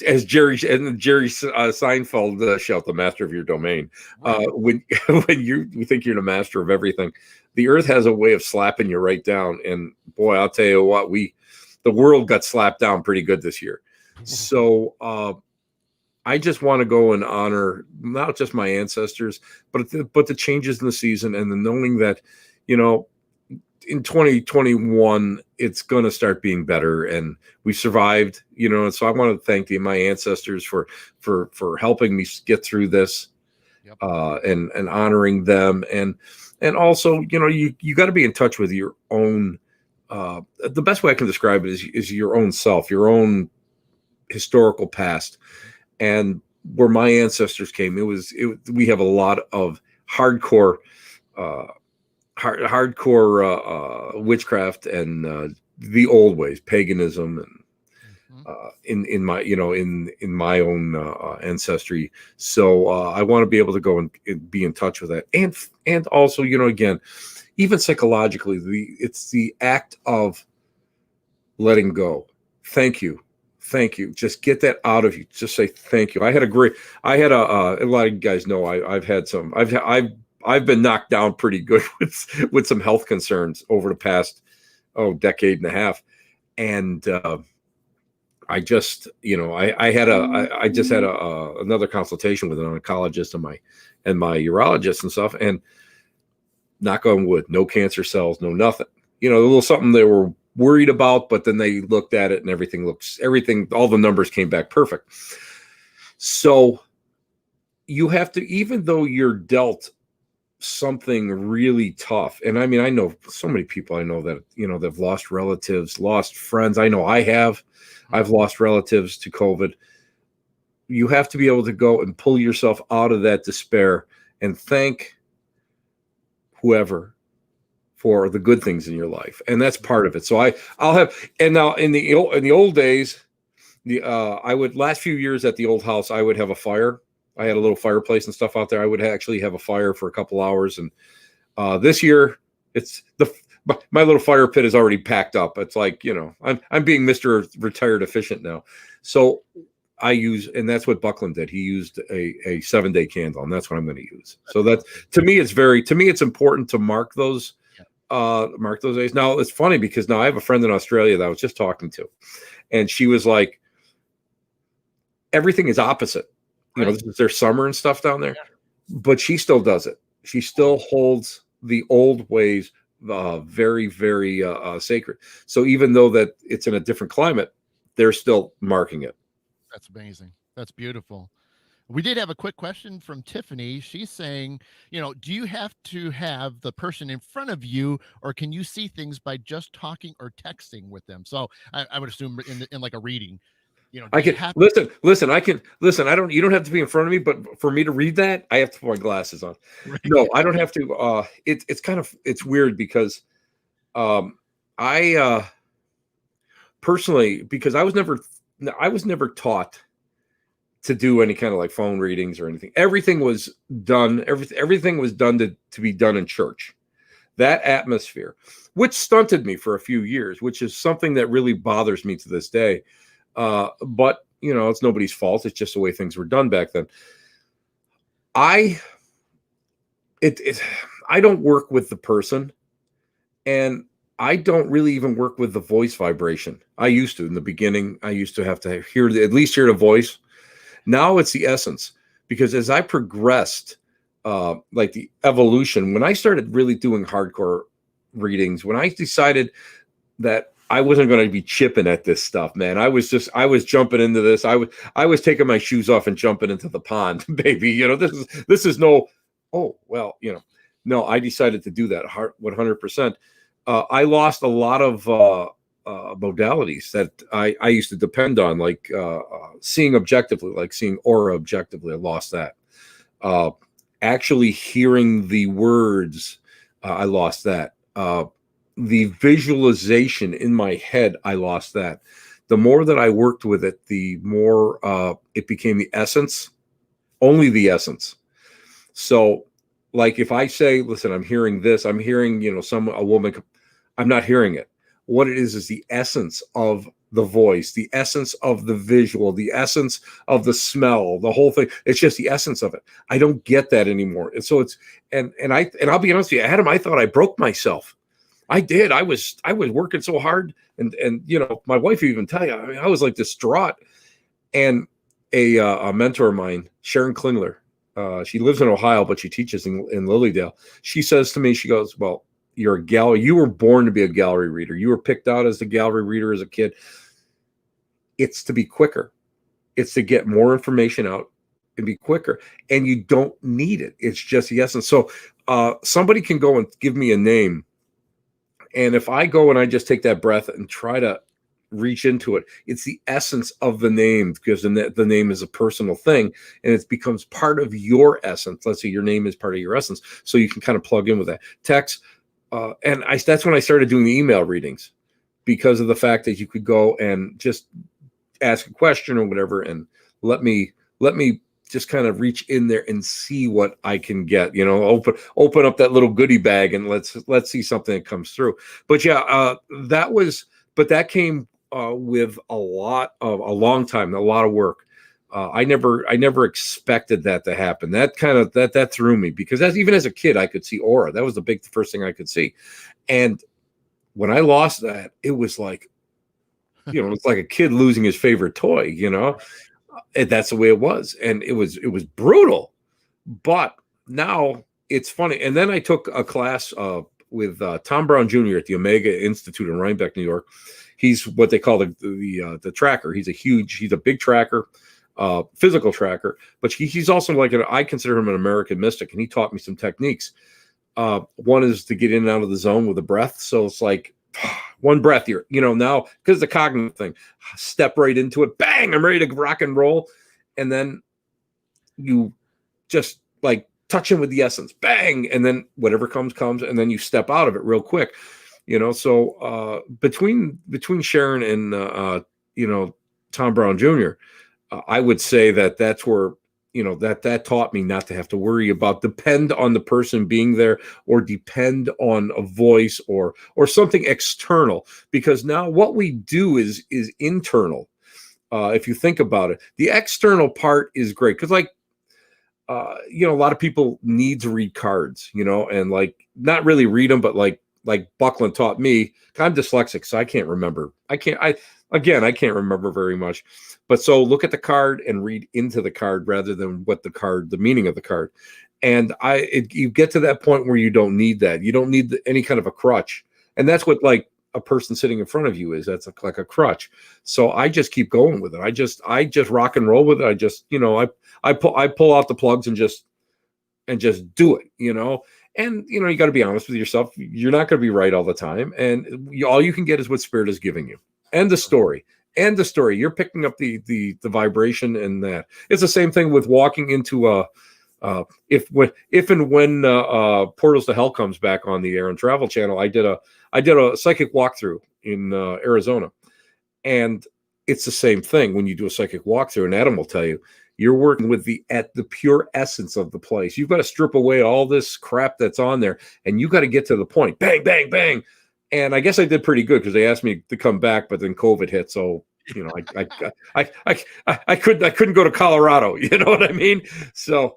as Jerry Seinfeld shout, the master of your domain. When you think you're the master of everything, the earth has a way of slapping you right down. And boy, I'll tell you what, the world got slapped down pretty good this year. So I just want to go and honor not just my ancestors, but the changes in the season, and the knowing that, in 2021, it's going to start being better, and we survived, and so I want to thank my ancestors for helping me get through this, and honoring them. And also, you got to be in touch with your own the best way I can describe it is your own self, your own historical past. And where my ancestors came, we have a lot of hardcore witchcraft and the old ways, paganism, and in my in my own ancestry. So I want to be able to go and be in touch with that, and also, again, even psychologically, it's the act of letting go. Thank you. Just get that out of you. Just say thank you. I had a lot of you guys know I've been knocked down pretty good with some health concerns over the past decade and a half, and I just I just had another consultation with an oncologist and my urologist and stuff, and knock on wood, no cancer cells, no nothing. A little something they were worried about, but then they looked at it and all the numbers came back perfect. So you have to, even though you're dealt something really tough, and I mean, I know so many people I know that, they've lost relatives, lost friends. I know I've lost relatives to COVID. You have to be able to go and pull yourself out of that despair and thank whoever for the good things in your life, and that's part of it. So I'll have, and now in the old days, I would, last few years at the old house, I would have a fire. I had a little fireplace and stuff out there. I would actually have a fire for a couple hours, and this year it's my little fire pit is already packed up. It's like, I'm being Mr. Retired Efficient now. So I use, and that's what Buckland did. He used a 7-day candle, and that's what I'm going to use. So that, to me, it's important to mark those days. Now it's funny because now I have a friend in Australia that I was just talking to, and she was like, everything is opposite. This is their summer and stuff down there, but she still does it. She still holds the old ways very, very sacred. So even though that it's in a different climate, they're still marking it. That's amazing. That's beautiful. We did have a quick question from Tiffany. She's saying, do you have to have the person in front of you, or can you see things by just talking or texting with them? So I would assume in like a reading, I can listen. I can listen. You don't have to be in front of me, but for me to read that, I have to put my glasses on. Right. No, I don't have to. It's weird because I personally, because I was never taught to do any kind of like phone readings or anything. Everything was done. Everything was done to be done in church. That atmosphere, which stunted me for a few years, which is something that really bothers me to this day. But it's nobody's fault. It's just the way things were done back then. I don't work with the person, and I don't really even work with the voice vibration. I used to in the beginning. I used to have to at least hear the voice. Now it's the essence, because as I progressed, like the evolution, when I started really doing hardcore readings, when I decided that I wasn't going to be chipping at this stuff, man. I was jumping into this. I was taking my shoes off and jumping into the pond, baby. This is no, no, I decided to do that 100%. I lost a lot of modalities that I used to depend on, like seeing objectively, like seeing aura objectively. I lost that. Actually hearing the words, I lost that. The visualization in my head, I lost that. The more that I worked with it, the more it became the essence, only the essence. So, like if I say, listen, I'm hearing this, I'm hearing, a woman, I'm not hearing it. What it is the essence of the voice, the essence of the visual, the essence of the smell, the whole thing. It's just the essence of it. I don't get that anymore. And so and I'll be honest with you, Adam, I thought I broke myself. I did. I was working so hard, and my wife even tell you, I mean, I was like distraught. And a mentor of mine, Sharon Klingler, she lives in Ohio, but she teaches in Lilydale. She says to me, she goes, "Well, you're a gallery. You were born to be a gallery reader. You were picked out as a gallery reader as a kid. It's to be quicker. It's to get more information out and be quicker. And you don't need it. It's just the essence." So somebody can go and give me a name, And if I go and I just take that breath and try to reach into it, it's the essence of the name, because the name is a personal thing, and it becomes part of your essence. Let's say your name is part of your essence, so you can kind of plug in with that text. And that's when I started doing the email readings, because of the fact that you could go and just ask a question or whatever, and let me just kind of reach in there and see what I can get. Open up that little goodie bag and let's see something that comes through. But yeah, that came with a long time, a lot of work. I never expected that to happen. That kind of that threw me, because even as a kid, I could see aura. That was the first thing I could see. And when I lost that, it was like, it's like a kid losing his favorite toy, and that's the way it was. And it was brutal, but now it's funny. And then I took a class with Tom Brown Jr. at the Omega Institute in Rhinebeck, New York. He's what they call the tracker. He's a big tracker, physical tracker, but he's also like I consider him an American mystic, and he taught me some techniques. One is to get in and out of the zone with a breath. So it's like one breath here, now, because the cognitive thing, step right into it, bang, I'm ready to rock and roll. And then you just like touch him with the essence, bang, and then whatever comes, and then you step out of it real quick. So between Sharon and Tom Brown Jr., I would say that's where that taught me not to have to worry about, depend on the person being there, or depend on a voice or something external, because now what we do is internal. If you think about it, the external part is great, because a lot of people need to read cards, and like not really read them, but like Buckland taught me. I'm dyslexic, so I can't remember. I can't remember very much. But so look at the card and read into the card rather than the meaning of the card. And you get to that point where you don't need that. You don't need any kind of a crutch. And that's what like a person sitting in front of you is. That's like a crutch. So I just keep going with it. I just rock and roll with it. I just, I pull out the plugs and just do it, And, you got to be honest with yourself. You're not going to be right all the time. And all you can get is what Spirit is giving you. And the story. You're picking up the vibration, and that. It's the same thing with walking into if and when Portals to Hell comes back on the Air and Travel Channel. I did a psychic walkthrough in Arizona. And it's the same thing when you do a psychic walkthrough, and Adam will tell you, you're working with the pure essence of the place. You've got to strip away all this crap that's on there, and you got to get to the point. Bang, bang, bang. And I guess I did pretty good, because they asked me to come back, but then COVID hit. So, I couldn't go to Colorado. You know what I mean? So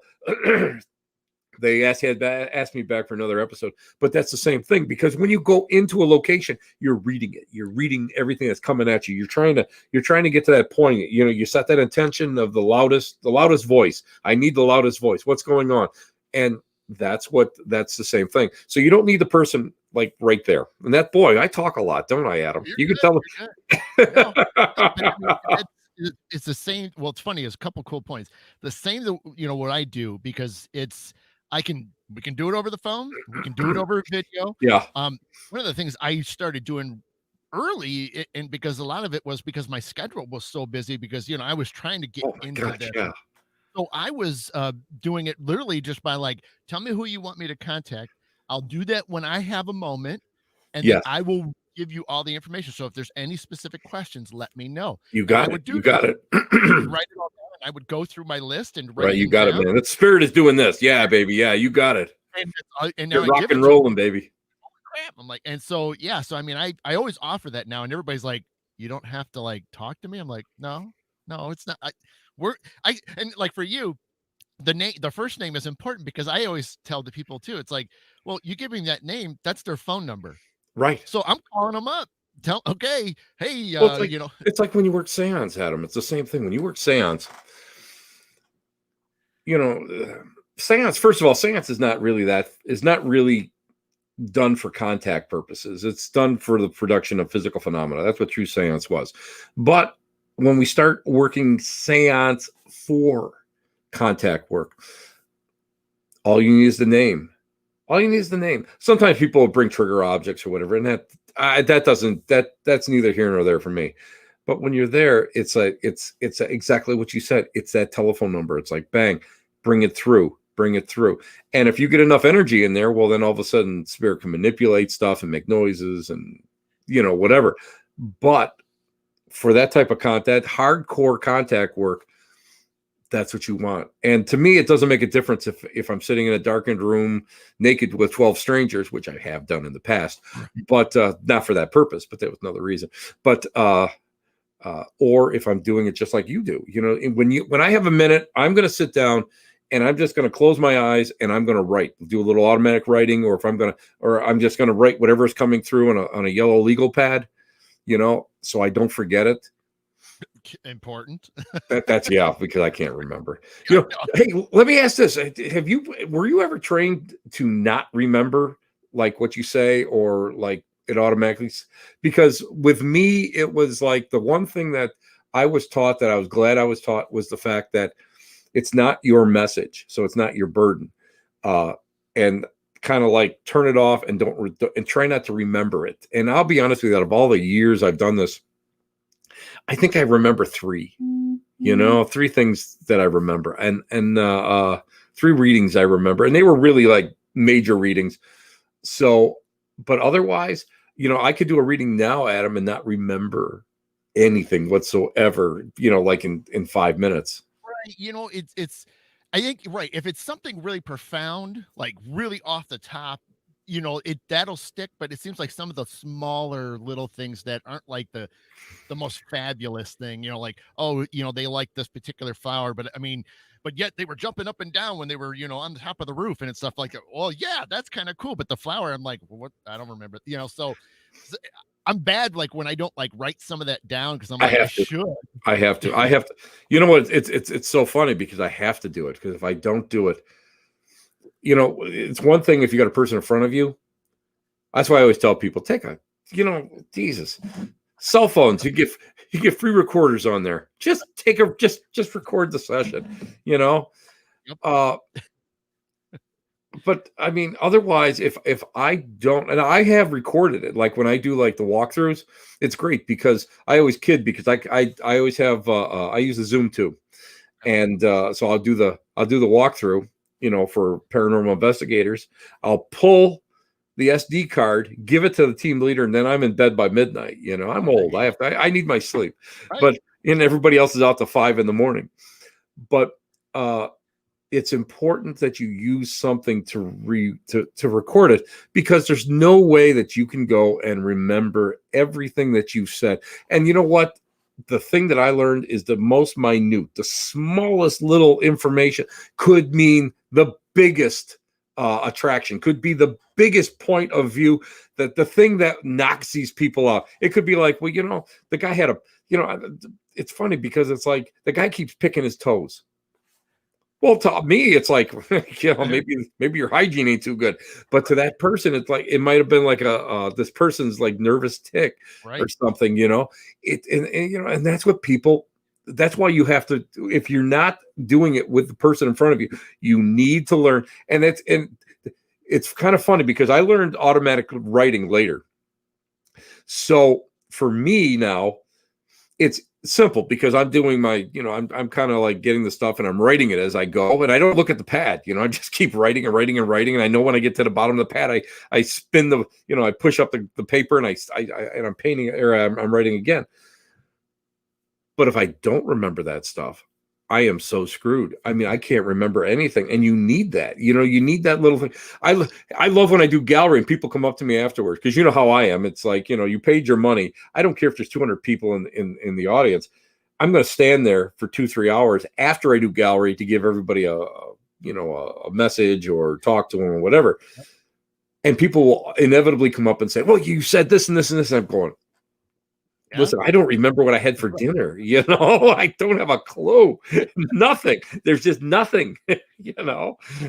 they asked me back for another episode. But that's the same thing, because when you go into a location, you're reading it. You're reading everything that's coming at you. You're trying to get to that point. You set that intention of the loudest voice. I need the loudest voice. What's going on? And that's the same thing. So you don't need the person like right there. And that, boy, I talk a lot, don't I, Adam? You can tell. No, it's the same. Well, it's funny. There's a couple cool points. The same that what I do, because we can do it over the phone. We can do it over video. Yeah. One of the things I started doing early, and because a lot of it was because my schedule was so busy, because I was trying to get into that. Yeah. So I was doing it literally just by like, tell me who you want me to contact. I'll do that when I have a moment, and then I will give you all the information. So if there's any specific questions, let me know. You got it. You got it. Write it all down. I would go through my list and write. Right, you got it, man. That Spirit is doing this. Yeah, baby. Yeah, you got it. And now you're rock and rolling, baby. Crap. I'm like, and so yeah. So I mean, I always offer that now, and everybody's like, you don't have to like talk to me. I'm like, no, it's not. And like for you, the first name is important, because I always tell the people too. It's like, well, you give me that name, that's their phone number, right? So I'm calling them up. Hey, it's like when you work seance, Adam. It's the same thing when you work seance. Seance. First of all, seance is not really done for contact purposes. It's done for the production of physical phenomena. That's what true seance was. But when we start working seance for contact work, all you need is the name. All you need is the name. Sometimes people will bring trigger objects or whatever, and that's neither here nor there for me. But when you're there, it's exactly what you said. It's that telephone number. It's like bang, bring it through. And if you get enough energy in there, well, then all of a sudden spirit can manipulate stuff and make noises and whatever. But for that type of contact, hardcore contact work, that's what you want. And to me, it doesn't make a difference if I'm sitting in a darkened room naked with 12 strangers, which I have done in the past, but not for that purpose, but that was another reason. But or if I'm doing it just like you do, when I have a minute, I'm going to sit down and I'm just going to close my eyes and I'm going to write, do a little automatic writing, or I'm just going to write whatever is coming through on a yellow legal pad, so I don't forget it. Important. That's because I can't remember. Hey, let me ask this: were you ever trained to not remember like what you say, or like it automatically? Because with me, it was like the one thing that I was taught, that I was glad I was taught, was the fact that it's not your message, so it's not your burden, and kind of like turn it off and and try not to remember it. And I'll be honest with you, out of all the years I've done this, I think I remember 3, 3 things that I remember, and 3 readings I remember, and they were really like major readings. So, but otherwise, I could do a reading now, Adam, and not remember anything whatsoever, like in 5 minutes. Right. It's, I think, right. If it's something really profound, like really off the top, that'll stick, but it seems like some of the smaller little things that aren't like the most fabulous thing, like, oh, they like this particular flower, but yet they were jumping up and down when they were, on the top of the roof and stuff like that. Well, yeah, that's kind of cool. But the flower, I'm like, well, what? I don't remember, so I'm bad. Like when I don't like write some of that down, because I'm like, I should. I have to. You know what? It's so funny because I have to do it, because if I don't do it, it's one thing if you got a person in front of you. That's why I always tell people, Jesus, cell phones, you get free recorders on there. Just just record the session, Yep. But I mean, otherwise, if I don't, and I have recorded it, like when I do like the walkthroughs, it's great because I always kid, because I always have I use the Zoom too, and so I'll do the walkthrough, for paranormal investigators. I'll pull the SD card, give it to the team leader, and then I'm in bed by midnight. I'm old. I need my sleep, right. But everybody else is out to 5 a.m. But it's important that you use something to record it, because there's no way that you can go and remember everything that you've said. And you know what? The thing that I learned is the most minute, the smallest little information could mean the biggest attraction, could be the biggest point of view, that the thing that knocks these people out. It could be like, well, the guy had it's funny because it's like the guy keeps picking his toes. Well, to me, it's like, maybe your hygiene ain't too good. But to that person, it's like, it might have been like this person's like nervous tick, right, or something, and that's what people, that's why you have to, if you're not doing it with the person in front of you, you need to learn. And it's kind of funny because I learned automatic writing later. So for me now, it's simple because I'm doing my, I'm kind of like getting the stuff and I'm writing it as I go, and I don't look at the pad, I just keep writing and writing and writing. And I know when I get to the bottom of the pad, I spin the, I push up the paper and and I'm painting, or I'm writing again. But if I don't remember that stuff, I am so screwed. I mean, I can't remember anything, and you need that. You need that little thing. I love when I do gallery and people come up to me afterwards, because you know how I am. It's like, you paid your money. I don't care if there's 200 people in the audience. I'm going to stand there for 2-3 hours after I do gallery to give everybody a message or talk to them or whatever. And people will inevitably come up and say, "Well, you said this and this and this." And I'm going, listen, I don't remember what I had for dinner. I don't have a clue. Nothing. There's just nothing,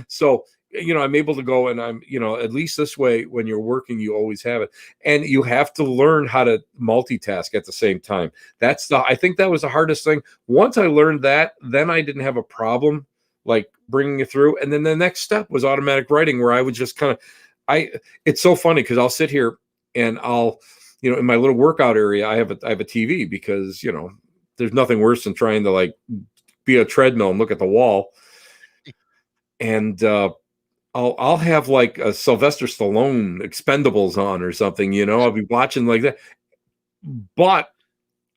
So, I'm able to go, and I'm, at least this way, when you're working, you always have it. And you have to learn how to multitask at the same time. I think that was the hardest thing. Once I learned that, then I didn't have a problem, like bringing it through. And then the next step was automatic writing, where I would just kind of, it's so funny because I'll sit here and I'll, in my little workout area, I have a TV because, there's nothing worse than trying to like be a treadmill and look at the wall. And I'll have like a Sylvester Stallone Expendables on or something, I'll be watching like that. But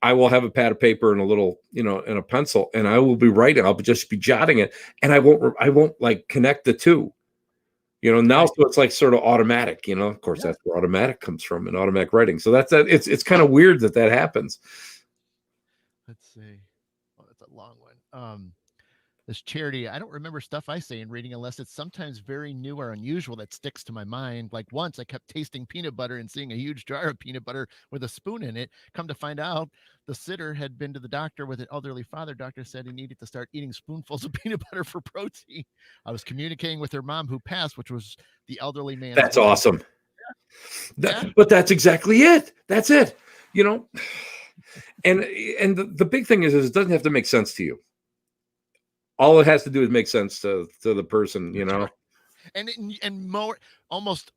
I will have a pad of paper and a little, and a pencil, and I will be writing. I'll just be jotting it, and I won't like connect the two. Now so it's like sort of automatic. Of course, that's where automatic comes from, and automatic writing. So that's that. It's kind of weird that happens. Let's see. Oh, that's a long one. This charity, I don't remember stuff I say in reading unless it's sometimes very new or unusual that sticks to my mind. Like once I kept tasting peanut butter and seeing a huge jar of peanut butter with a spoon in it. Come to find out, the sitter had been to the doctor with an elderly father. Doctor said he needed to start eating spoonfuls of peanut butter for protein. I was communicating with her mom who passed, which was the elderly man. That's awesome. But that's exactly it. That's it. And the big thing is it doesn't have to make sense to you. All it has to do is make sense to the person, and more almost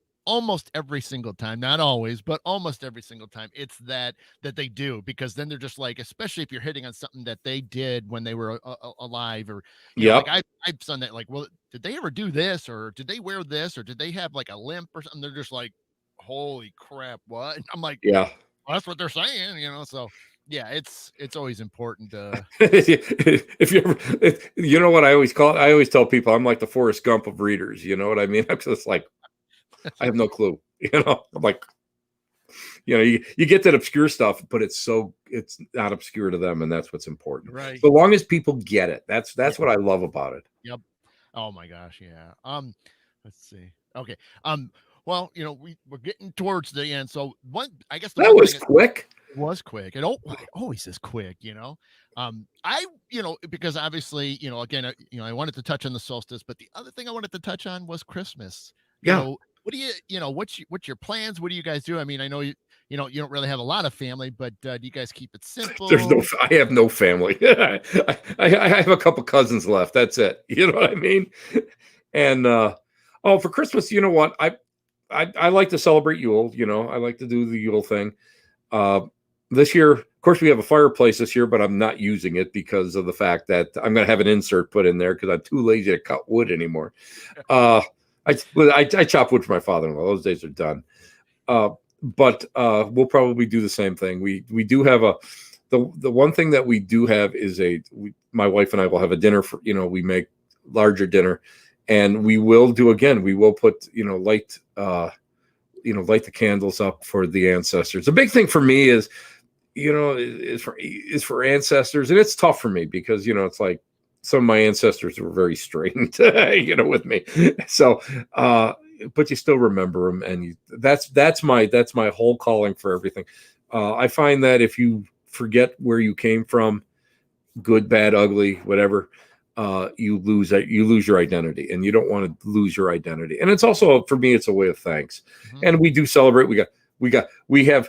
every single time, not always, but almost every single time, it's that they do, because then they're just like, especially if you're hitting on something that they did when they were alive, or like I've done that. Like, well, did they ever do this, or did they wear this, or did they have like a limp or something? They're just like, holy crap, what? And I'm like, yeah, well, that's what they're saying, So yeah, it's always important to. If you ever, what I always call it, I always tell people I'm like the Forrest Gump of readers. You know what I mean? I'm just like, I have no clue. I'm like, you get that obscure stuff, but it's not obscure to them, and that's what's important. Right. So long as people get it, that's what I love about it. Yep. Oh my gosh, yeah. Let's see. Okay. Well, we're getting towards the end, so I guess that was quick. It was quick. It always is quick, because obviously, again, I wanted to touch on the solstice, but the other thing I wanted to touch on was Christmas. What do what's your plans? What do you guys do? I mean, I know you don't really have a lot of family, but do you guys keep it simple? I have no family. I have a couple cousins left. That's it. You know what I mean? And for Christmas, you know what? I like to celebrate Yule. I like to do the Yule thing. This year, of course, we have a fireplace this year, but I'm not using it because of the fact that I'm going to have an insert put in there because I'm too lazy to cut wood anymore. I chop wood for my father-in-law. Those days are done. But we'll probably do the same thing. We do have the one thing that we do have is my wife and I will have a dinner for, we make larger dinner, and we will put, light the candles up for the ancestors. The big thing for me is for ancestors, and it's tough for me because it's like some of my ancestors were very strained with me, so but you still remember them, and that's my whole calling for everything. I find that if you forget where you came from, good, bad, ugly, whatever, you lose your identity, and you don't want to lose your identity. And it's also, for me, it's a way of thanks. Mm-hmm. And we do celebrate. We have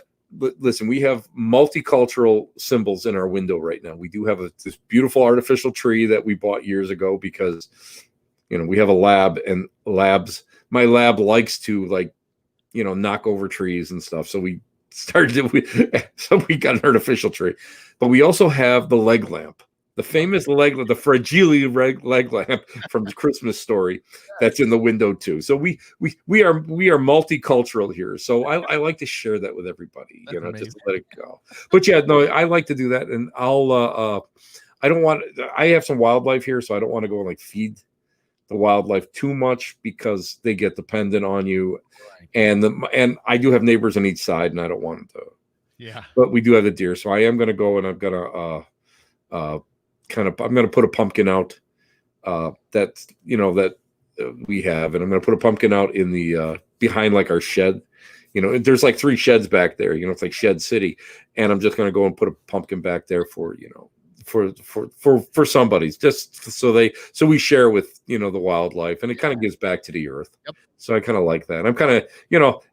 multicultural symbols in our window right now. We do have this beautiful artificial tree that we bought years ago because, we have a lab, and my lab likes to knock over trees and stuff. So we got an artificial tree, but we also have the leg lamp. The famous the fragile leg lamp from the Christmas Story, that's in the window too. So we are multicultural here. So I like to share that with everybody, just to let it go. But yeah, no, I like to do that, and I have some wildlife here, so I don't want to go and feed the wildlife too much because they get dependent on you, right. And I do have neighbors on each side, and I don't want them to. Yeah. But we do have the deer, so I am going to go, and I'm going to I'm going to put a pumpkin out that we have, and I'm going to put a pumpkin out in the behind our shed. There's 3 sheds back there. It's like Shed City, and I'm just going to go and put a pumpkin back there for for somebody's, just so we share with the wildlife, and it kind of gives back to the earth. Yep. So I kind of like that. I'm kind of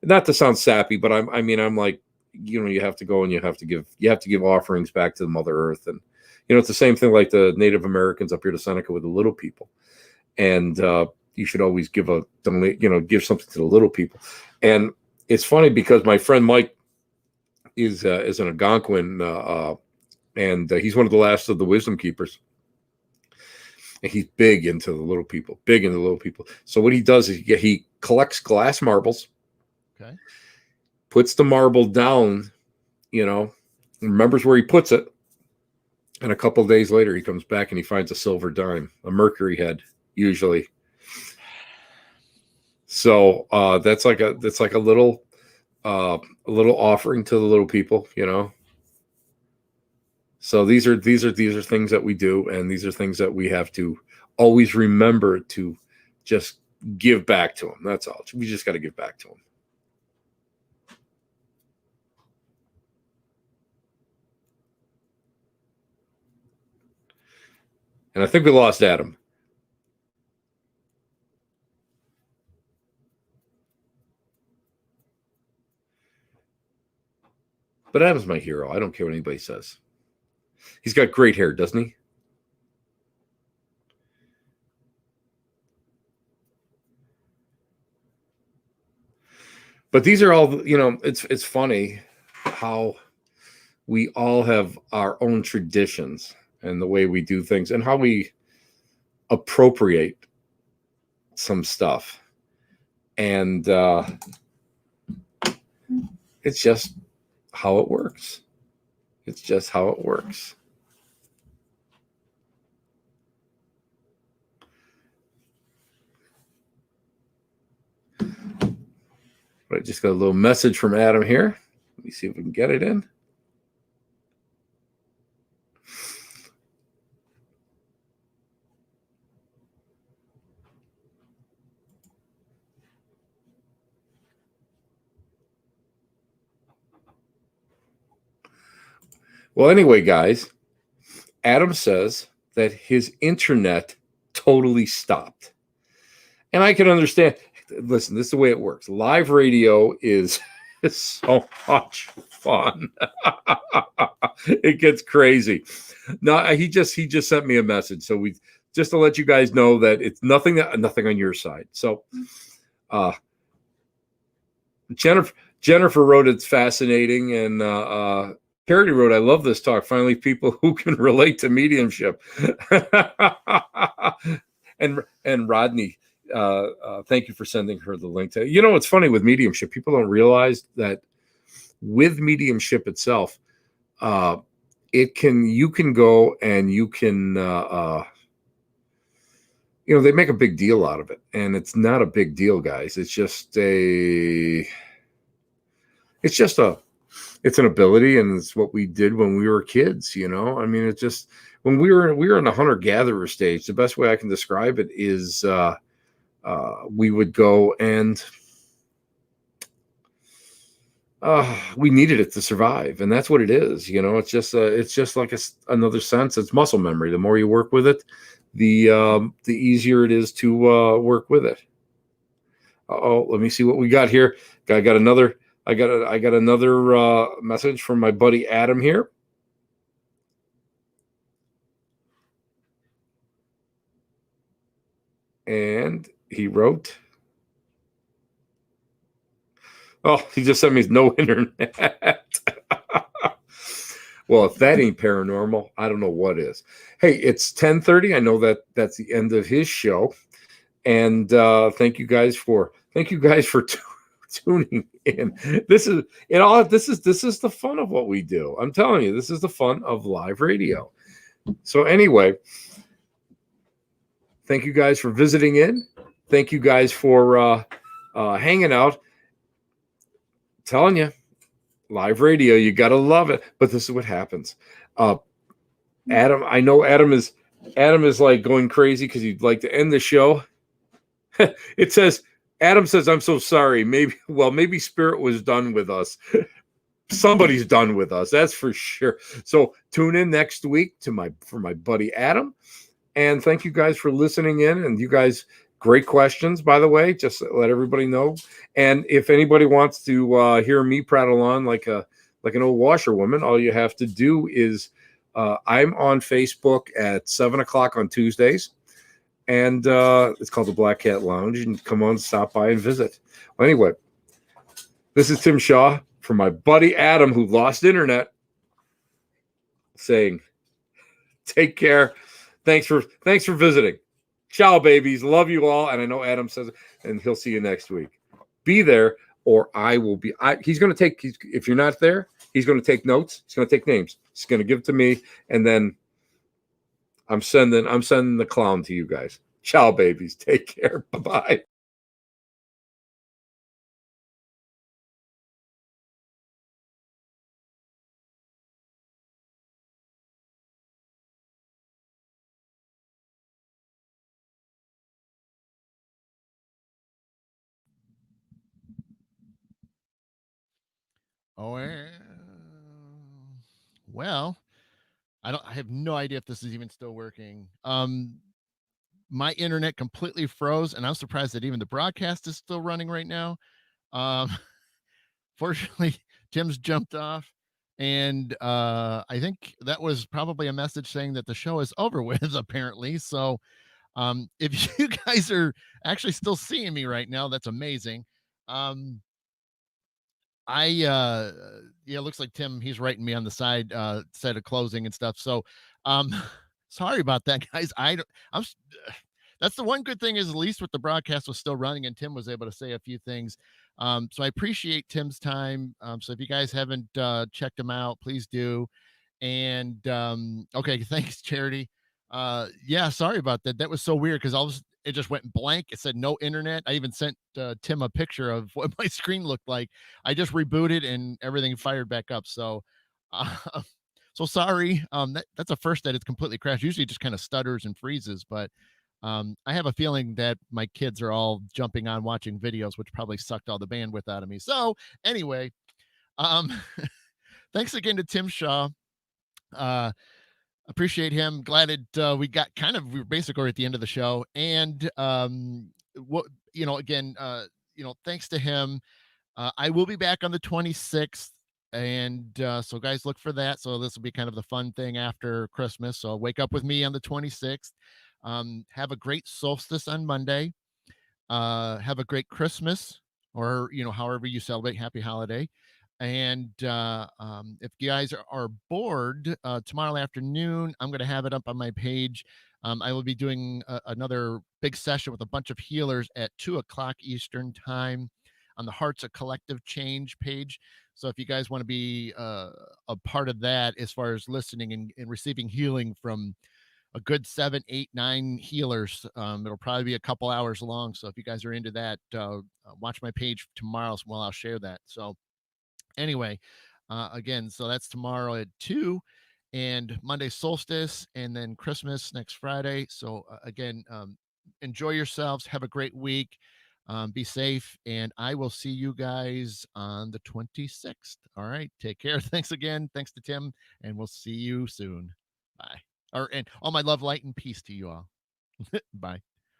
not to sound sappy, but I'm like you have to go and you have to give offerings back to the Mother Earth, and it's the same thing like the Native Americans up here to Seneca with the little people. and you should always give something to the little people. And it's funny because my friend Mike is an Algonquin, and he's one of the last of the wisdom keepers. And he's big into the little people, So what he does is he collects glass marbles, Okay. puts the marble down, remembers where he puts it. And a couple of days later, he comes back and he finds a silver dime, a mercury head, usually. So that's like a little offering to the little people, So these are things that we do, and these are things that we have to always remember to just give back to them. That's all. We just got to give back to them. And I think we lost Adam. But Adam's my hero. I don't care what anybody says. He's got great hair, doesn't he? But these are all, it's funny how we all have our own traditions and the way we do things and how we appropriate some stuff. And it's just how it works. It's just how it works. I just got a little message from Adam here. Let me see if we can get it in. Well, anyway, guys, Adam says that his internet totally stopped. And I can understand. Listen, this is the way it works. Live radio is so much fun. It gets crazy. No, he just sent me a message. So we just to let you guys know that it's nothing on your side. So Jennifer wrote it's fascinating, and Charity wrote, I love this talk. Finally, people who can relate to mediumship. and Rodney, thank you for sending her the link to. It's funny with mediumship. People don't realize that with mediumship itself, you can go and you can, they make a big deal out of it, and it's not a big deal, guys. It's an ability, and it's what we did when we were kids. I mean, it's just when we were in the hunter-gatherer stage. The best way I can describe it is we would go and we needed it to survive, and that's what it is. It's just like another sense. It's muscle memory. The more you work with it, the easier it is to work with it. Let me see what we got here. I got another message from my buddy Adam here. And he wrote, he just sent me no internet. Well, if that ain't paranormal, I don't know what is. Hey, it's 10:30. I know that's the end of his show. And thank you guys for tuning in. This is the fun of what we do. I'm telling you, this is the fun of live radio. So anyway, thank you guys for visiting in. Thank you guys for hanging out. Telling you, live radio, you gotta love it. But this is what happens. Adam, I know Adam is like going crazy because he'd like to end the show. It says, Adam says, I'm so sorry. Maybe Spirit was done with us. Somebody's done with us, that's for sure. So tune in next week for my buddy Adam. And thank you guys for listening in. And you guys, great questions, by the way. Just let everybody know. And if anybody wants to hear me prattle on like an old washerwoman, all you have to do is I'm on Facebook at 7:00 on Tuesdays. and it's called the Black Cat Lounge. And come on, stop by and visit. Well, anyway, this is Tim Shaw from my buddy Adam, who lost internet, saying, "Take care. Thanks for visiting. Ciao, babies. Love you all." And I know Adam says, and he'll see you next week. Be there, or I will be. He's going to take. If you're not there, he's going to take notes. He's going to take names. He's going to give it to me, and then I'm sending the clown to you guys. Ciao, babies. Take care. Bye bye. Oh, well, I have no idea if this is even still working. My internet completely froze, and I'm surprised that even the broadcast is still running right now. Um, fortunately, Tim's jumped off, and I think that was probably a message saying that the show is over with, apparently. So, if you guys are actually still seeing me right now, that's amazing. Um, yeah, looks like Tim, he's writing me on the side of closing and stuff. So, um, sorry about that, guys. I don't, I'm, s- that's the one good thing is at least with the broadcast was still running and Tim was able to say a few things. So I appreciate Tim's time. So if you guys haven't checked him out, please do. And okay, thanks, Charity. Yeah, sorry about that. That was so weird because it just went blank. It said no internet. I even sent Tim a picture of what my screen looked like. I just rebooted and everything fired back up. So, uh, so sorry. That's a first that it's completely crashed. Usually, it just kind of stutters and freezes. But I have a feeling that my kids are all jumping on watching videos, which probably sucked all the bandwidth out of me. So anyway, um, thanks again to Tim Shaw. Uh, appreciate him. Glad it we were basically at the end of the show. And what again, thanks to him. I will be back on the 26th. And so guys look for that. So this will be kind of the fun thing after Christmas. So wake up with me on the 26th. Have a great solstice on Monday. Have a great Christmas, or however you celebrate. Happy holiday. And if you guys are bored tomorrow afternoon, I'm going to have it up on my page. I will be doing another big session with a bunch of healers at 2 o'clock Eastern time on the Hearts of Collective Change page. So if you guys want to be a part of that, as far as listening and receiving healing from a good 7, 8, 9 healers. It'll probably be a couple hours long. So if you guys are into that, watch my page tomorrow. Well, I'll share that. So anyway, again, so that's tomorrow at 2 and Monday solstice and then Christmas next Friday. So again, enjoy yourselves. Have a great week. Be safe. And I will see you guys on the 26th. All right. Take care. Thanks again. Thanks to Tim. And we'll see you soon. Bye. And all my love, light, and peace to you all. Bye.